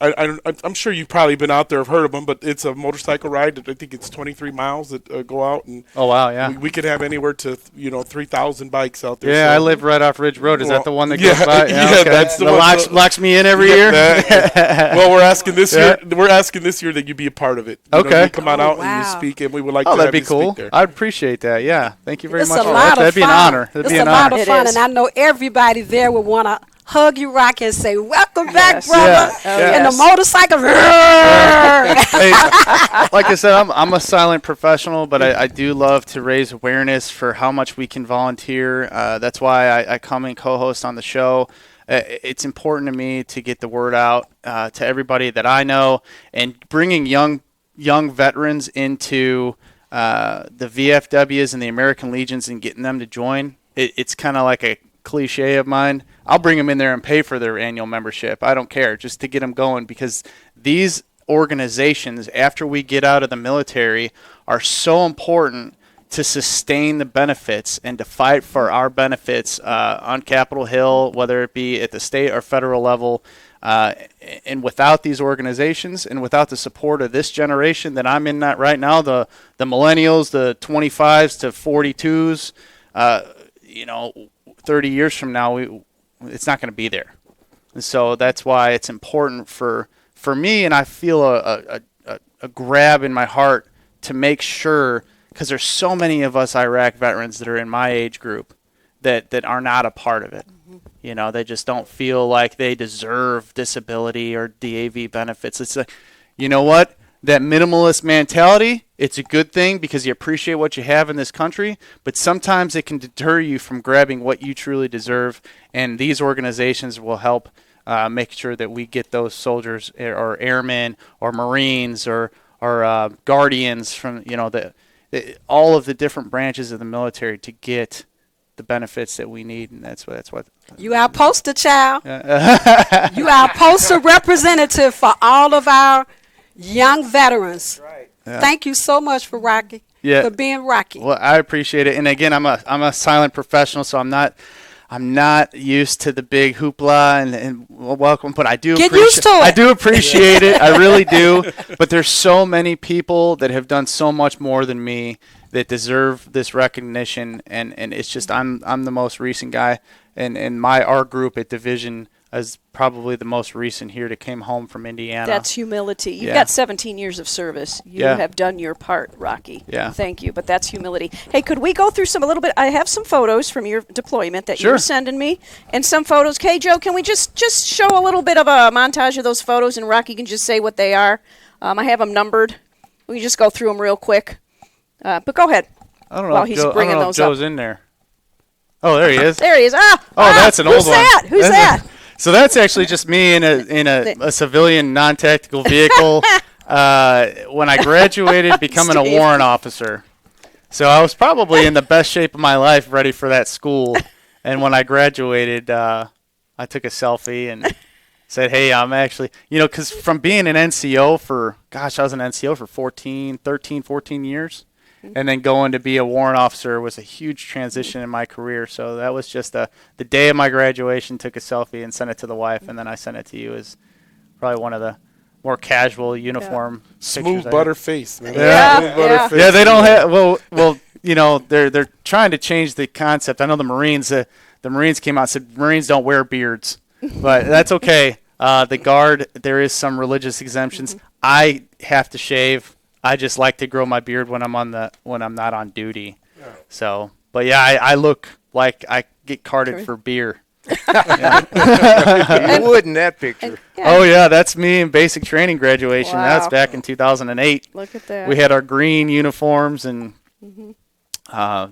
S5: I'm sure you've probably been out there, have heard of them, but it's a motorcycle ride. I think it's 23 miles that go out, and
S3: oh wow, yeah,
S5: we could have anywhere to 3,000 bikes out there.
S3: Yeah,
S5: so.
S3: I live right off Ridge Road. Is that the one that goes by?
S5: Yeah,
S3: okay.
S5: that's the one.
S3: Locks me in every year.
S5: Well, we're asking this year. We're asking this year that you be a part of it.
S3: Okay,
S5: you come on out and you speak, and we would like to
S3: that'd
S5: have
S3: be
S5: you
S3: cool.
S5: speak there.
S3: I'd appreciate that. Yeah, thank you very much.
S7: That'd
S3: be an honor.
S7: It's a lot of fun, and I know everybody there would want to hug you, Rocky, and say, "Welcome back, brother!" And the motorcycle.
S3: Hey, like I said, I'm a silent professional, but I do love to raise awareness for how much we can volunteer. That's why I come and co-host on the show. It's important to me to get the word out to everybody that I know, and bringing young veterans into the VFWs and the American Legions and getting them to join. It's kind of like a cliche of mine. I'll bring them in there and pay for their annual membership. I don't care, just to get them going, because these organizations, after we get out of the military, are so important to sustain the benefits and to fight for our benefits on Capitol Hill, whether it be at the state or federal level. And without these organizations and without the support of this generation that I'm in right now, the millennials, the 25s to 42s, 30 years from now, it's not going to be there. And so that's why it's important for me, and I feel a grab in my heart to make sure, because there's so many of us Iraq veterans that are in my age group that are not a part of it. Mm-hmm. They just don't feel like they deserve disability or DAV benefits. It's like, you know what? That minimalist mentality, it's a good thing because you appreciate what you have in this country, but sometimes it can deter you from grabbing what you truly deserve, and these organizations will help make sure that we get those soldiers or airmen or Marines or guardians from all of the different branches of the military to get the benefits that we need, and that's what
S7: you our poster child. You our poster representative for all of our young veterans. Right. Yeah. Thank you so much for Rocky.
S3: Yeah.
S7: For being Rocky.
S3: Well, I appreciate it. And again, I'm a silent professional, so I'm not used to the big hoopla and welcome, but I do
S7: used to it.
S3: I do appreciate it. I really do. But there's so many people that have done so much more than me that deserve this recognition, and it's just I'm the most recent guy, and our group at Division as probably the most recent here that came home from Indiana.
S1: That's humility. You've
S3: Yeah.
S1: got 17 years of service. You
S3: Yeah.
S1: have done your part, Rocky.
S3: Yeah.
S1: Thank you. But that's humility. Hey, could we go through a little bit? I have some photos from your deployment that
S3: Sure.
S1: you're sending me, and some photos. Okay, Joe, can we just show a little bit of a montage of those photos, and Rocky can just say what they are? I have them numbered. We can just go through them real quick. But go ahead.
S3: I don't know
S1: While
S3: if
S1: he's
S3: Joe, I
S1: bringing
S3: don't know
S1: those
S3: if Joe's
S1: up.
S3: in there. Oh, there he is.
S1: There he is.
S3: That's an
S1: who's
S3: old one.
S1: that? Who's
S3: That's
S1: that?
S3: So that's actually just me in a civilian non-tactical vehicle when I graduated, becoming a
S1: Steve.
S3: warrant officer. So I was probably in the best shape of my life, ready for that school. And when I graduated, I took a selfie and said, hey, I'm actually, because from being an NCO I was an NCO for 14 years. And then going to be a warrant officer was a huge transition in my career. So that was just the day of my graduation, took a selfie and sent it to the wife. And then I sent it to you as probably one of the more casual uniform pictures
S5: Smooth
S3: I
S5: butter
S3: had.
S5: face, man.
S1: Yeah,
S5: Smooth butter
S1: yeah.
S5: face.
S3: Yeah, they don't have, they're trying to change the concept. I know the Marines came out and said Marines don't wear beards, but that's okay. The Guard, there is some religious exemptions. I have to shave. I just like to grow my beard when I'm not on duty. Yeah. So, but yeah, I look like I get carded for beer.
S2: You would in that picture.
S3: Oh yeah, that's me in basic training graduation.
S1: Wow.
S3: That's back in 2008.
S1: Look at that.
S3: We had our green uniforms and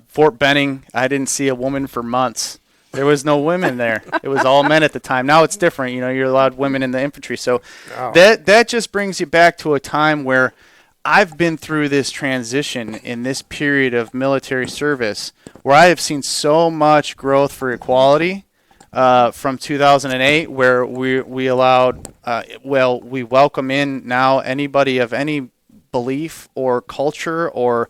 S3: Fort Benning. I didn't see a woman for months. There was no women there. It was all men at the time. Now it's different. You're allowed women in the infantry. So that just brings you back to a time where I've been through this transition in this period of military service where I have seen so much growth for equality from 2008 where we allowed, we welcome in now anybody of any belief or culture or,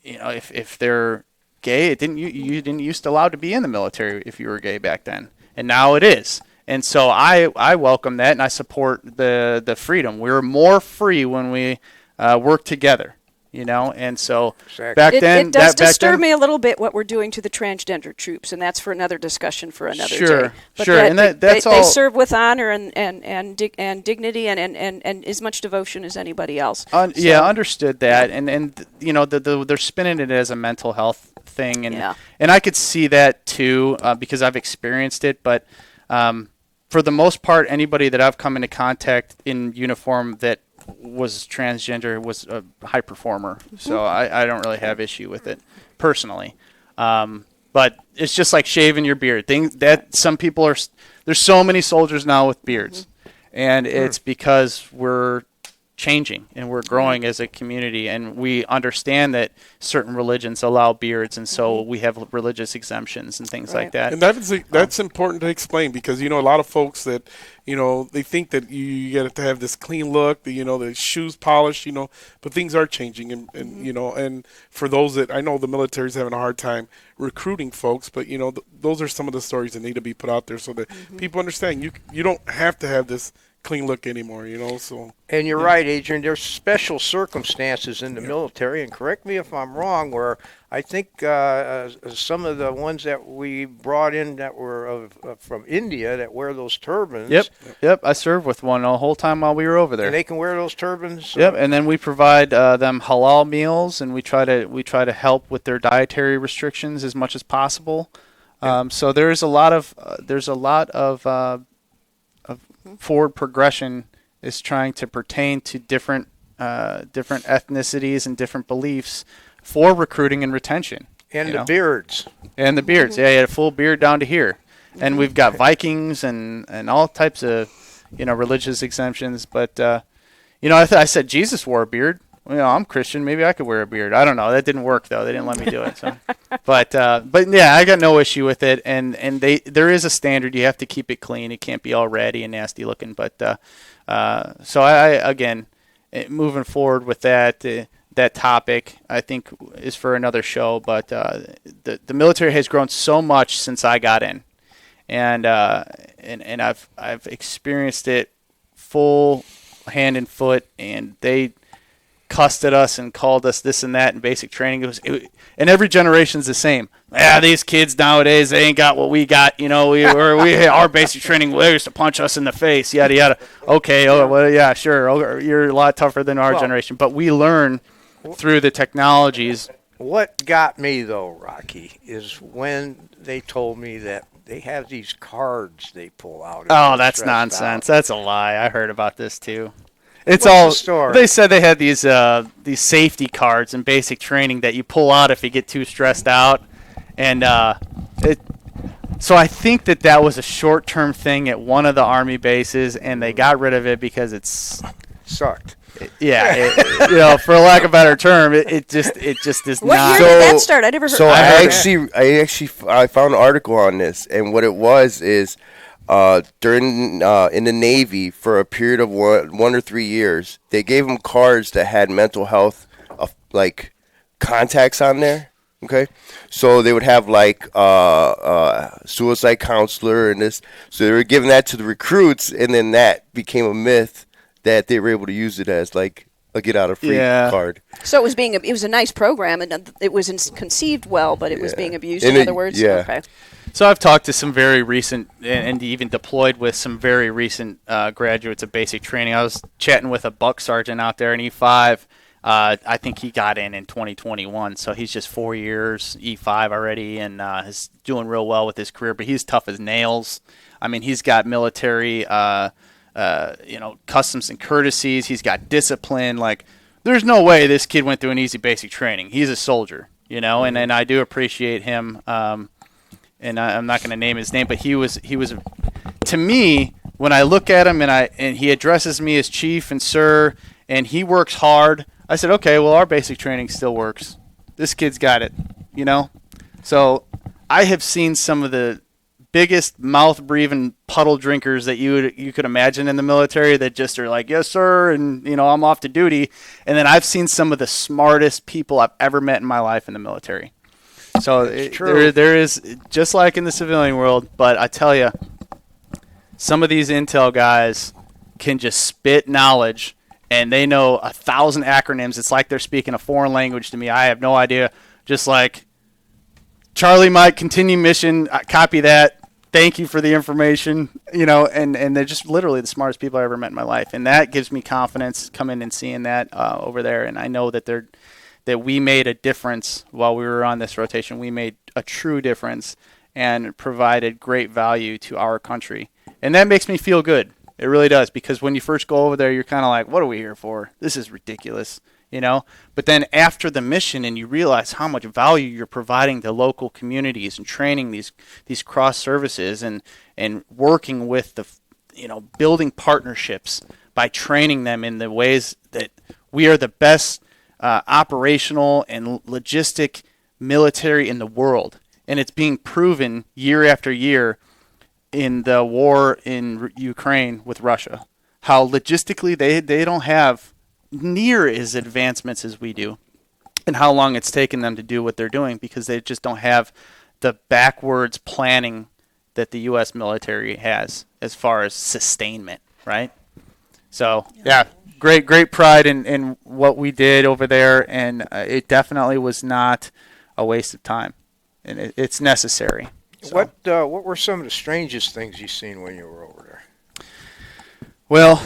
S3: if they're gay, you didn't used to allow to be in the military if you were gay back then. And now it is. And so I welcome that, and I support the freedom. We were more free when we worked together, And so
S2: Exactly.
S3: back then,
S1: It does
S3: back
S1: disturb
S3: then,
S1: me a little bit what we're doing to the transgender troops, and that's for another discussion for another
S3: Sure,
S1: day. But
S3: sure, and that's
S1: they
S3: all-
S1: serve with honor and dignity and as much devotion as anybody else.
S3: Yeah, understood that, and they're spinning it as a mental health thing, and I could see that too because I've experienced it, but. For the most part, anybody that I've come into contact in uniform that was transgender was a high performer. So I don't really have issue with it personally. But it's just like shaving your beard. Some people there's so many soldiers now with beards. And it's because we're changing and we're growing as a community, and we understand that certain religions allow beards, and so we have religious exemptions and things like that.
S5: And that's important to explain because a lot of folks that they think that you get to have this clean look, the shoes polished, but things are changing, and and for those that I know the military's having a hard time recruiting folks, but those are some of the stories that need to be put out there so that people understand you don't have to have this clean look anymore, so.
S2: And you're right, Adrian. There's special circumstances in the military, and correct me if I'm wrong, where I think some of the ones that we brought in that were from India that wear those turbans.
S3: Yep. I served with one the whole time while we were over there.
S2: And they can wear those turbans.
S3: Yep, and then we provide them halal meals, and we try to help with their dietary restrictions as much as possible. So there's a lot of forward progression is trying to pertain to different ethnicities and different beliefs for recruiting and retention.
S2: And the beards.
S3: And the beards. Yeah, he had a full beard down to here. And we've got Vikings and all types of, religious exemptions. But, I said Jesus wore a beard. I'm Christian. Maybe I could wear a beard. I don't know. That didn't work, though. They didn't let me do it. So, but yeah, I got no issue with it. And there is a standard. You have to keep it clean. It can't be all ratty and nasty looking. But so I again, moving forward with that topic, I think is for another show. But the military has grown so much since I got in, and I've experienced it full hand and foot, and they cussed at us and called us this and that in basic training. And every generation's the same. Yeah, these kids nowadays, they ain't got what we got. You know, our basic training, they used to punch us in the face, yada, yada. Okay, oh, well, yeah, sure. Oh, you're a lot tougher than our generation. But we learn through the technologies.
S2: What got me, though, Rocky, is when they told me that they have these cards they pull out.
S3: Oh, that's nonsense. That's a lie. I heard about this, too. It's
S2: What's
S3: all.
S2: the story?
S3: They said they had these safety cards in basic training that you pull out if you get too stressed out, and so I think that was a short-term thing at one of the Army bases, and they got rid of it because it's
S2: sucked.
S3: For lack of a better term, it just is
S1: What
S3: not.
S1: year did that start? I never heard.
S4: So
S1: I
S4: I found an article on this, and what it was is during in the Navy for a period of 1 or 3 years, they gave them cards that had mental health like contacts on there. Okay, so they would have like suicide counselor and this. So they were giving that to the recruits, and then that became a myth that they were able to use it as like a get out of free card.
S1: So it was a nice program, and it was conceived well, but it was being abused. In other words,
S4: yeah.
S1: Okay.
S3: So I've talked to some very recent and even deployed with some very recent graduates of basic training. I was chatting with a buck sergeant out there in E5. I think he got in 2021, so he's just 4 years E5 already, and is doing real well with his career. But he's tough as nails. I mean, he's got military, customs and courtesies. He's got discipline. Like, there's no way this kid went through an easy basic training. He's a soldier, and I do appreciate him. And I'm not going to name his name, but he was to me, when I look at him and he addresses me as chief and sir, and he works hard, I said, okay, well, our basic training still works. This kid's got it, So I have seen some of the biggest mouth-breathing puddle drinkers that you could imagine in the military that just are like, yes, sir, and, I'm off to duty. And then I've seen some of the smartest people I've ever met in my life in the military. So there is, just like in the civilian world, but I tell you, some of these intel guys can just spit knowledge, and they know 1,000 acronyms. It's like they're speaking a foreign language to me. I have no idea. Just like, Charlie, Mike, continue mission, copy that. Thank you for the information, and they're just literally the smartest people I ever met in my life. And that gives me confidence coming and seeing that over there. And I know that that we made a difference while we were on this rotation. We made a true difference and provided great value to our country. And that makes me feel good. It really does, because when you first go over there, you're kind of like, what are we here for? This is ridiculous, But then after the mission and you realize how much value you're providing to local communities and training these cross services and working with the, building partnerships by training them in the ways that we are the best operational and logistic military in the world. And it's being proven year after year in the war in Ukraine with Russia, how logistically they don't have near as advancements as we do, and how long it's taken them to do what they're doing because they just don't have the backwards planning that the U.S. military has as far as sustainment, right? So, yeah, great pride in what we did over there, and it definitely was not a waste of time, and it's necessary. So.
S2: What were some of the strangest things you seen when you were over there?
S3: Well,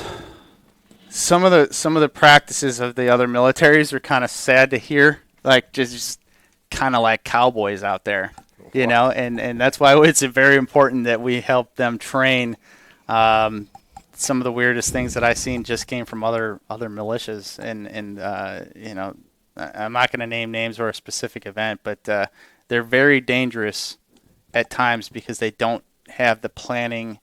S3: some of the practices of the other militaries are kind of sad to hear, like just kind of like cowboys out there, and that's why it's very important that we help them train. Some of the weirdest things that I've seen just came from other militias, and I'm not going to name names or a specific event, but they're very dangerous at times because they don't have the planning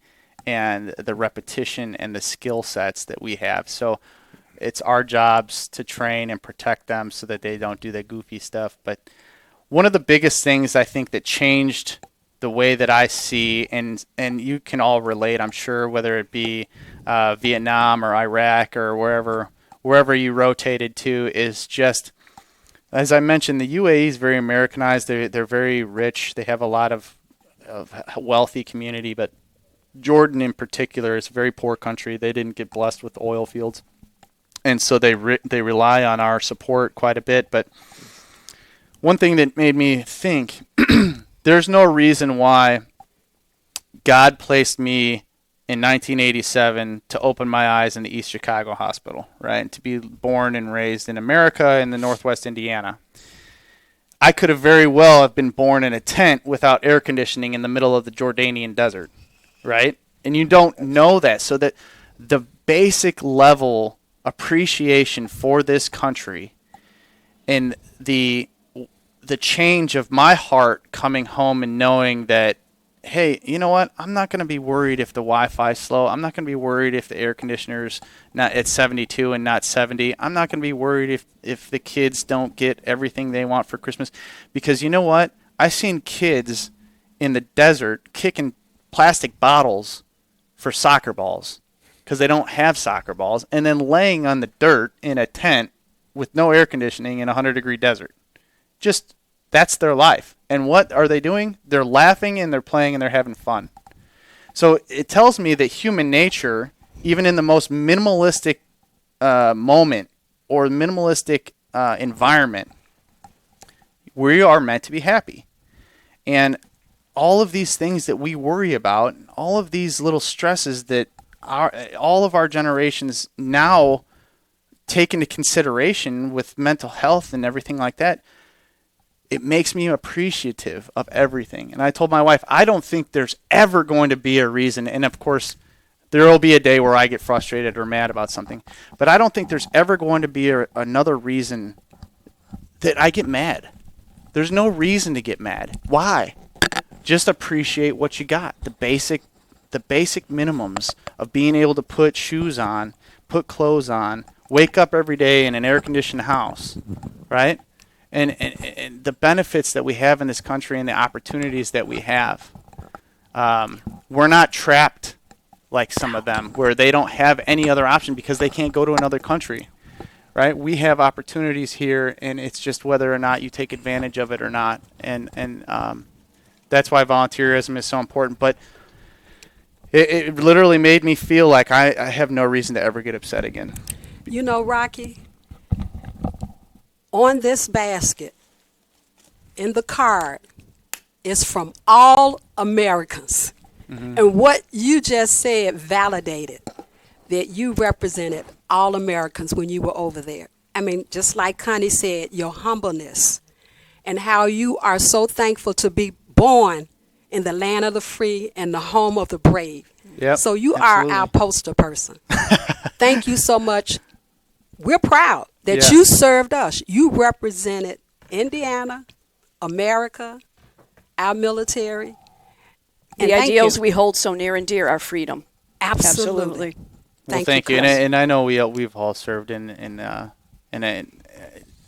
S3: and the repetition and the skill sets that we have. So it's our jobs to train and protect them so that they don't do the goofy stuff. But one of the biggest things I think that changed the way that I see, and you can all relate, I'm sure, whether it be Vietnam or Iraq or wherever you rotated to, is just, as I mentioned, the UAE is very Americanized. They're very rich. They have a lot of wealthy community, but Jordan in particular is a very poor country. They didn't get blessed with oil fields. and so they rely on our support quite a bit. But one thing that made me think, there's no reason why God placed me in 1987 to open my eyes in the East Chicago Hospital, right? And to be born and raised in America in the Northwest Indiana. I could have very well have been born in a tent without air conditioning in the middle of the Jordanian desert, right? And you don't know that. So that the basic level appreciation for this country and the change of my heart coming home and knowing that, hey, you know what? I'm not going to be worried if the Wi-Fi's slow. I'm not going to be worried if the air conditioner's not at 72 and not 70. I'm not going to be worried if the kids don't get everything they want for Christmas. Because you know what? I've seen kids in the desert kicking plastic bottles for soccer balls because they don't have soccer balls, and then laying on the dirt in a tent with no air conditioning in a 100-degree desert. Just, that's their life. And what are they doing? They're laughing and they're playing and they're having fun. So it tells me that human nature, even in the most minimalistic moment or minimalistic environment, we are meant to be happy. And all of these things that we worry about, all of these little stresses that all of our generations now take into consideration with mental health and everything like that, it makes me appreciative of everything. And I told my wife, I don't think there's ever going to be a reason, and of course, there will be a day where I get frustrated or mad about something, but I don't think there's ever going to be another reason that I get mad. There's no reason to get mad. Why? Just appreciate what you got. The basic minimums of being able to put shoes on, put clothes on, wake up every day in an air-conditioned house, right? And the benefits that we have in this country and the opportunities that we have. We're not trapped like some of them where they don't have any other option because they can't go to another country, right? We have opportunities here, and it's just whether or not you take advantage of it or not. And that's why volunteerism is so important. But it literally made me feel like I have no reason to ever get upset again.
S7: You know, Rocky, on this basket, in the card, is from all Americans. Mm-hmm. And what you just said validated that you represented all Americans when you were over there. I mean, just like Connie said, your humbleness and how you are so thankful to be born in the land of the free and the home of the brave.
S3: Yep,
S7: so you
S3: absolutely.
S7: are our poster person. Thank you so much. We're proud that you served us. You represented Indiana, America, our military.
S1: The ideals we hold so near and dear are freedom.
S7: Absolutely.
S3: Thank you. And I know we've all served and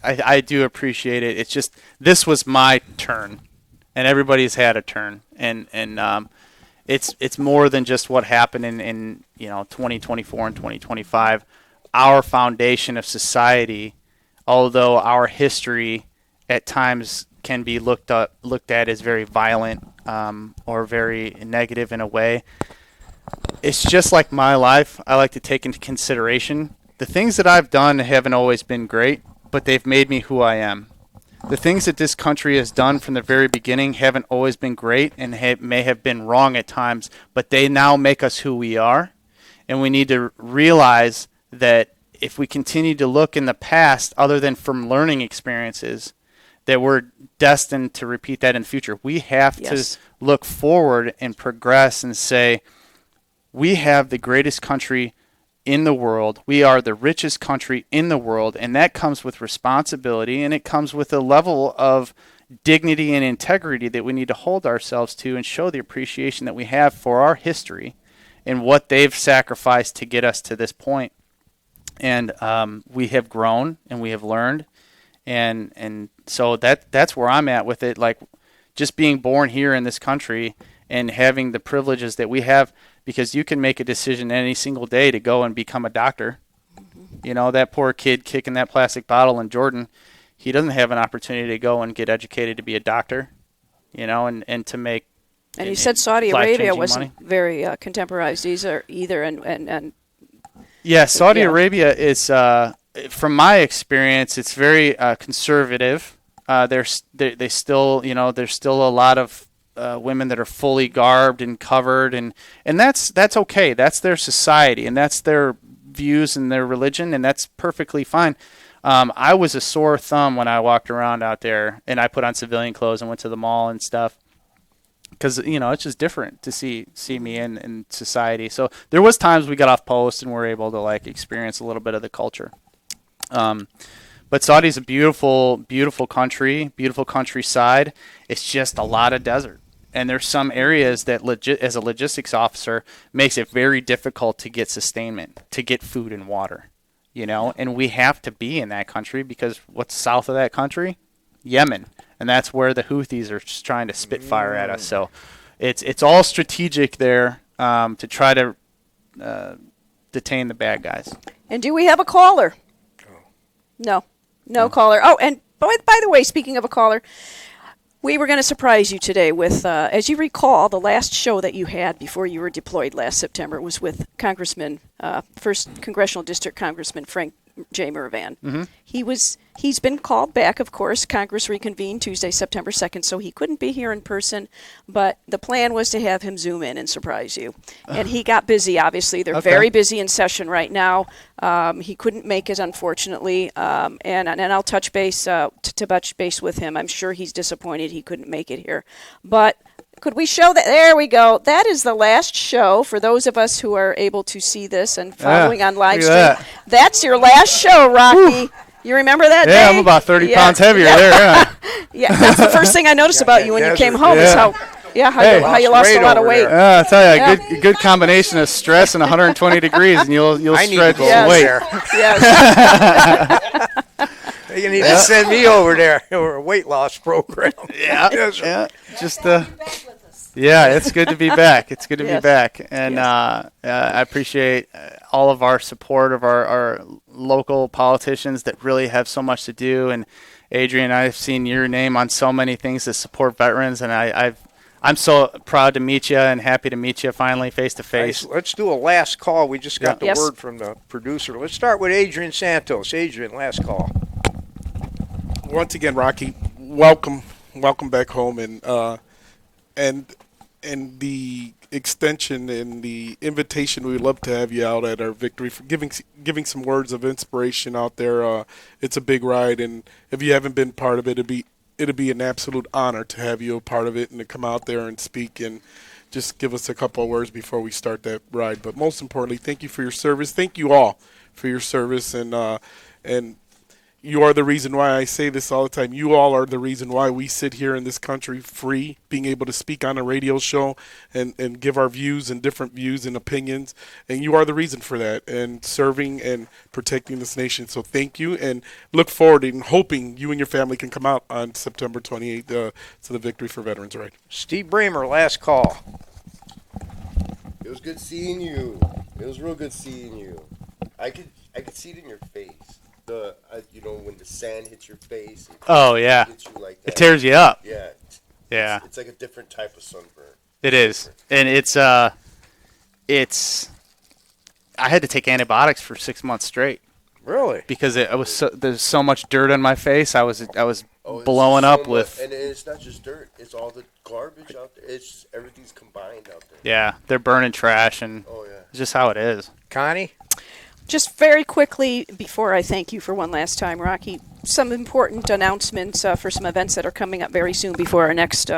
S3: I do appreciate it. It's just this was my turn, and everybody's had a turn, and it's more than just what happened in 2024 and 2025. Our foundation of society, although our history at times can be looked at as very violent or very negative in a way, it's just like my life. I like to take into consideration the things that I've done haven't always been great, but they've made me who I am. The things that this country has done from the very beginning haven't always been great and may have been wrong at times, but they now make us who we are. And we need to realize that if we continue to look in the past, other than from learning experiences, that we're destined to repeat that in the future. We have to look forward and progress and say, we have the greatest country in the world. We are the richest country in the world, and that comes with responsibility, and it comes with a level of dignity and integrity that we need to hold ourselves to and show the appreciation that we have for our history and what they've sacrificed to get us to this point. And we have grown and we have learned, and so that's where I'm at with it. Like, just being born here in this country and having the privileges that we have, because you can make a decision any single day to go and become a doctor. Mm-hmm. You know, that poor kid kicking that plastic bottle in Jordan, he doesn't have an opportunity to go and get educated to be a doctor, and to make.
S1: And you said Saudi Arabia wasn't
S3: money.
S1: very contemporized either, and
S3: Yeah, Saudi
S1: Yeah.
S3: Arabia is, from my experience, it's very conservative. They still, there's still a lot of women that are fully garbed and covered, and that's okay. That's their society, and that's their views and their religion, and that's perfectly fine. I was a sore thumb when I walked around out there, and I put on civilian clothes and went to the mall and stuff. Because it's just different to see me in society. So there was times we got off post and were able to experience a little bit of the culture. But Saudi's a beautiful, beautiful country, beautiful countryside. It's just a lot of desert, and there's some areas that as a logistics officer makes it very difficult to get sustainment, to get food and water. And we have to be in that country because what's south of that country? Yemen. And that's where the Houthis are just trying to spit fire at us. So it's all strategic there to try to detain the bad guys.
S1: And do we have a caller? No caller. Oh, and by the way, speaking of a caller, we were going to surprise you today with, as you recall, the last show that you had before you were deployed last September was with Congressman, 1st Congressional District Congressman Frank J. Muravan.
S3: Mm-hmm.
S1: He's been called back, of course. Congress reconvened Tuesday, September 2nd, so he couldn't be here in person, but the plan was to have him Zoom in and surprise you. And he got busy, obviously. They're very busy in session right now. He couldn't make it, unfortunately, and I'll touch base to touch base with him. I'm sure he's disappointed he couldn't make it here. But could we show that? There we go. That is the last show for those of us who are able to see this and following on live stream.
S3: That.
S1: That's your last show, Rocky. You remember that day?
S3: Yeah, I'm about 30 pounds heavier there. Yeah.
S1: Yeah, that's the first thing I noticed about you when you came home is how you lost a lot of weight.
S3: I tell you, a good combination of stress and 120 degrees, and you'll stretch
S2: go
S3: weight.
S2: there.
S1: Yes.
S2: You need to send me over there for a weight loss program.
S3: Yeah.
S2: Yes.
S3: Yeah. Just it's good to be back. It's good to be back, and I appreciate all of our support of our local politicians that really have so much to do. And Adrian, I've seen your name on so many things that support veterans, and I'm so proud to meet you and happy to meet you finally face to face.
S2: Let's do a last call. We just got the
S1: Yes.
S2: word from the producer. Let's start with Adrian Santos. Adrian, last call.
S5: Once again, Rocky, welcome back home, and the extension and the invitation. We'd love to have you out at our victory for giving some words of inspiration out there. It's a big ride, and if you haven't been part of it, it'd be an absolute honor to have you a part of it and to come out there and speak and just give us a couple of words before we start that ride. But most importantly, thank you for your service. Thank you all for your service, and you are the reason why I say this all the time. You all are the reason why we sit here in this country free, being able to speak on a radio show and give our views and different views and opinions. And you are the reason for that, and serving and protecting this nation. So thank you, and look forward and hoping you and your family can come out on September 28th to the Victory for Veterans Ride.
S2: Steve Bramer, last call.
S4: It was good seeing you. It was real good seeing you. I could see it in your face. When the sand hits your face.
S3: Oh, yeah.
S4: Hits you like that.
S3: It tears you up.
S4: Yeah.
S3: Yeah.
S4: It's like a different type of sunburn.
S3: It is, and it's. I had to take antibiotics for 6 months straight
S2: Really?
S3: because there's so much dirt on my face. I was
S4: Oh,
S3: blowing
S4: so
S3: up
S4: much,
S3: with.
S4: and it's not just dirt; it's all the garbage out there. It's just, everything's combined out there.
S3: Yeah, they're burning trash, and
S4: Oh yeah.
S3: it's just how it is.
S2: Connie?
S1: Just very quickly, before I thank you for one last time, Rocky, some important announcements for some events that are coming up very soon before our next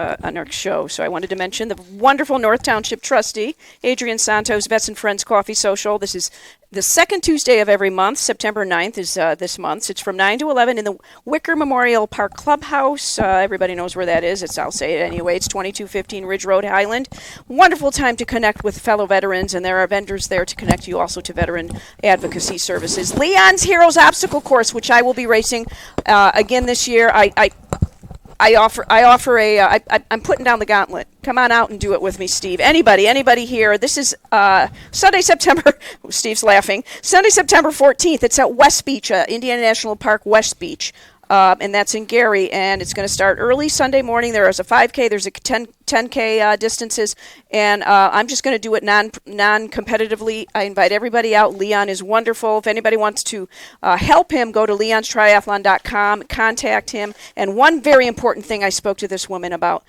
S1: show. So I wanted to mention the wonderful North Township trustee, Adrian Santos, Vets and Friends Coffee Social. This is the second Tuesday of every month. September 9th is this month. It's from 9 to 11 in the Wicker Memorial Park Clubhouse. Everybody knows where that is. I'll say it anyway. It's 2215 Ridge Road, Highland. Wonderful time to connect with fellow veterans, and there are vendors there to connect you also to veteran advocacy services. Leon's Heroes Obstacle Course, which I will be racing again this year. I'm putting down the gauntlet. Come on out and do it with me, Steve. Anybody here. This is Sunday, September. Steve's laughing. Sunday, September 14th. It's at West Beach, Indiana National Park, West Beach. and that's in Gary, and it's going to start early Sunday morning. There is a 5K, there's a 10K distances, and I'm just going to do it non-competitively. I invite everybody out. Leon is wonderful. If anybody wants to help him, go to leonstriathlon.com, contact him. And one very important thing I spoke to this woman about,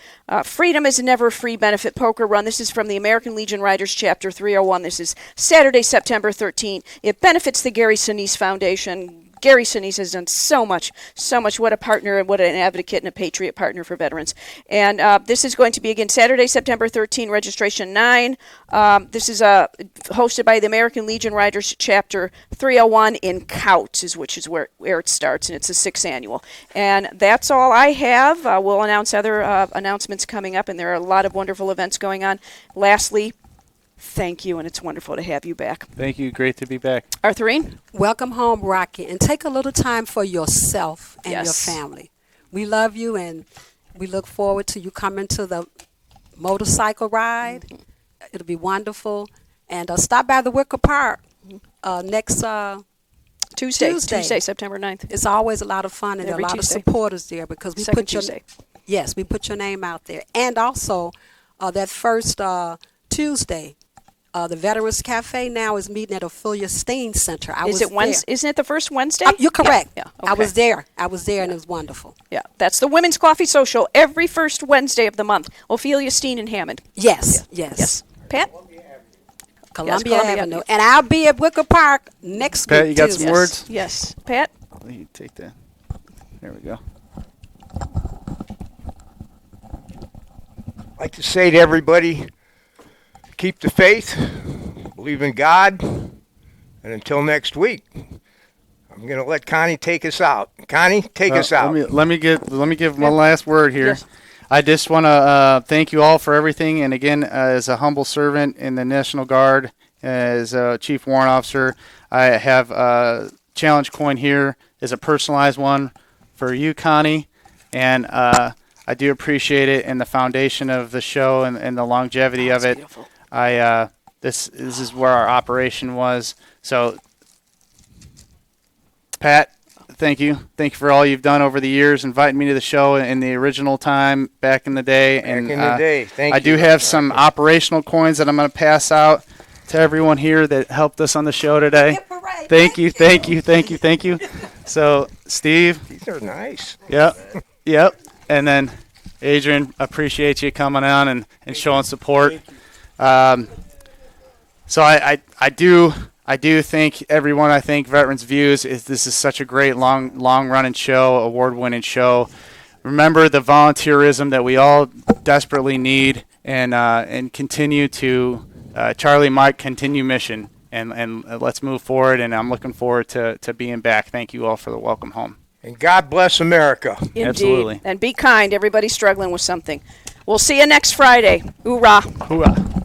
S1: freedom is never a free benefit poker run. This is from the American Legion Riders Chapter 301. This is Saturday, September 13th. It benefits the Gary Sinise Foundation. Gary Sinise has done so much. What a partner and what an advocate and a patriot partner for veterans. And this is going to be, again, Saturday, September 13, registration 9. This is hosted by the American Legion Riders Chapter 301 in Couts, which is where it starts, and it's the 6th annual. And that's all I have. We'll announce other announcements coming up, and there are a lot of wonderful events going on. Lastly, thank you, and it's wonderful to have you back.
S3: Thank you. Great to be back.
S1: Arthurine?
S7: Welcome home, Rocky, and take a little time for yourself and
S1: Yes.
S7: your family. We love you, and we look forward to you coming to the motorcycle ride. It'll be wonderful. And stop by the Wicker Park next
S1: Tuesday, September 9th.
S7: It's always a lot of fun, and there are
S1: Every
S7: a lot
S1: Tuesday.
S7: of supporters there because we
S1: Second
S7: put your
S1: Tuesday.
S7: yes, we put your name out there. And also that first Tuesday, the Veterans Cafe now is meeting at Ophelia Steen Center.
S1: Is it Wednesday? Isn't it the first Wednesday?
S7: You're correct.
S1: Yeah.
S7: I
S1: okay.
S7: was there. And it was wonderful.
S1: Yeah, that's the Women's Coffee Social every first Wednesday of the month. Ophelia Steen in Hammond.
S7: Yes.
S1: Pat?
S7: Columbia
S1: Columbia
S7: Avenue.
S1: Avenue.
S7: And I'll be at Wicker Park next
S3: Pat,
S7: week.
S3: you got
S7: too.
S3: some words?
S1: Yes. Pat?
S3: Let me take that. There we go.
S2: I'd like to say to everybody, keep the faith, believe in God, and until next week, I'm going to let Connie take us out. Connie, take us out.
S3: Let me give one last word here.
S1: Yes.
S3: I just want to thank you all for everything. And again, as a humble servant in the National Guard, as a Chief Warrant Officer, I have a challenge coin here is a personalized one for you, Connie. And I do appreciate it and the foundation of the show and the longevity of it.
S1: Beautiful.
S3: This is where our operation was. So, Pat, thank you. Thank you for all you've done over the years, inviting me to the show in the original time back in the day.
S2: Back in the day. Thank
S3: I
S2: you.
S3: do have some operational coins that I'm going to pass out to everyone here that helped us on the show today. Thank you. So, Steve.
S2: These are nice.
S3: Yep. And then, Adrian, appreciate you coming on and showing support. So I do thank everyone. I think Veterans Views this is such a great long running show, award winning show. Remember the volunteerism that we all desperately need, and continue to Charlie Mike continue mission, and let's move forward. And I'm looking forward to being back. Thank you all for the welcome home.
S2: And God bless America.
S1: Indeed.
S3: Absolutely.
S1: And be kind. Everybody's struggling with something. We'll see you next Friday. Hoorah.
S3: Hoorah.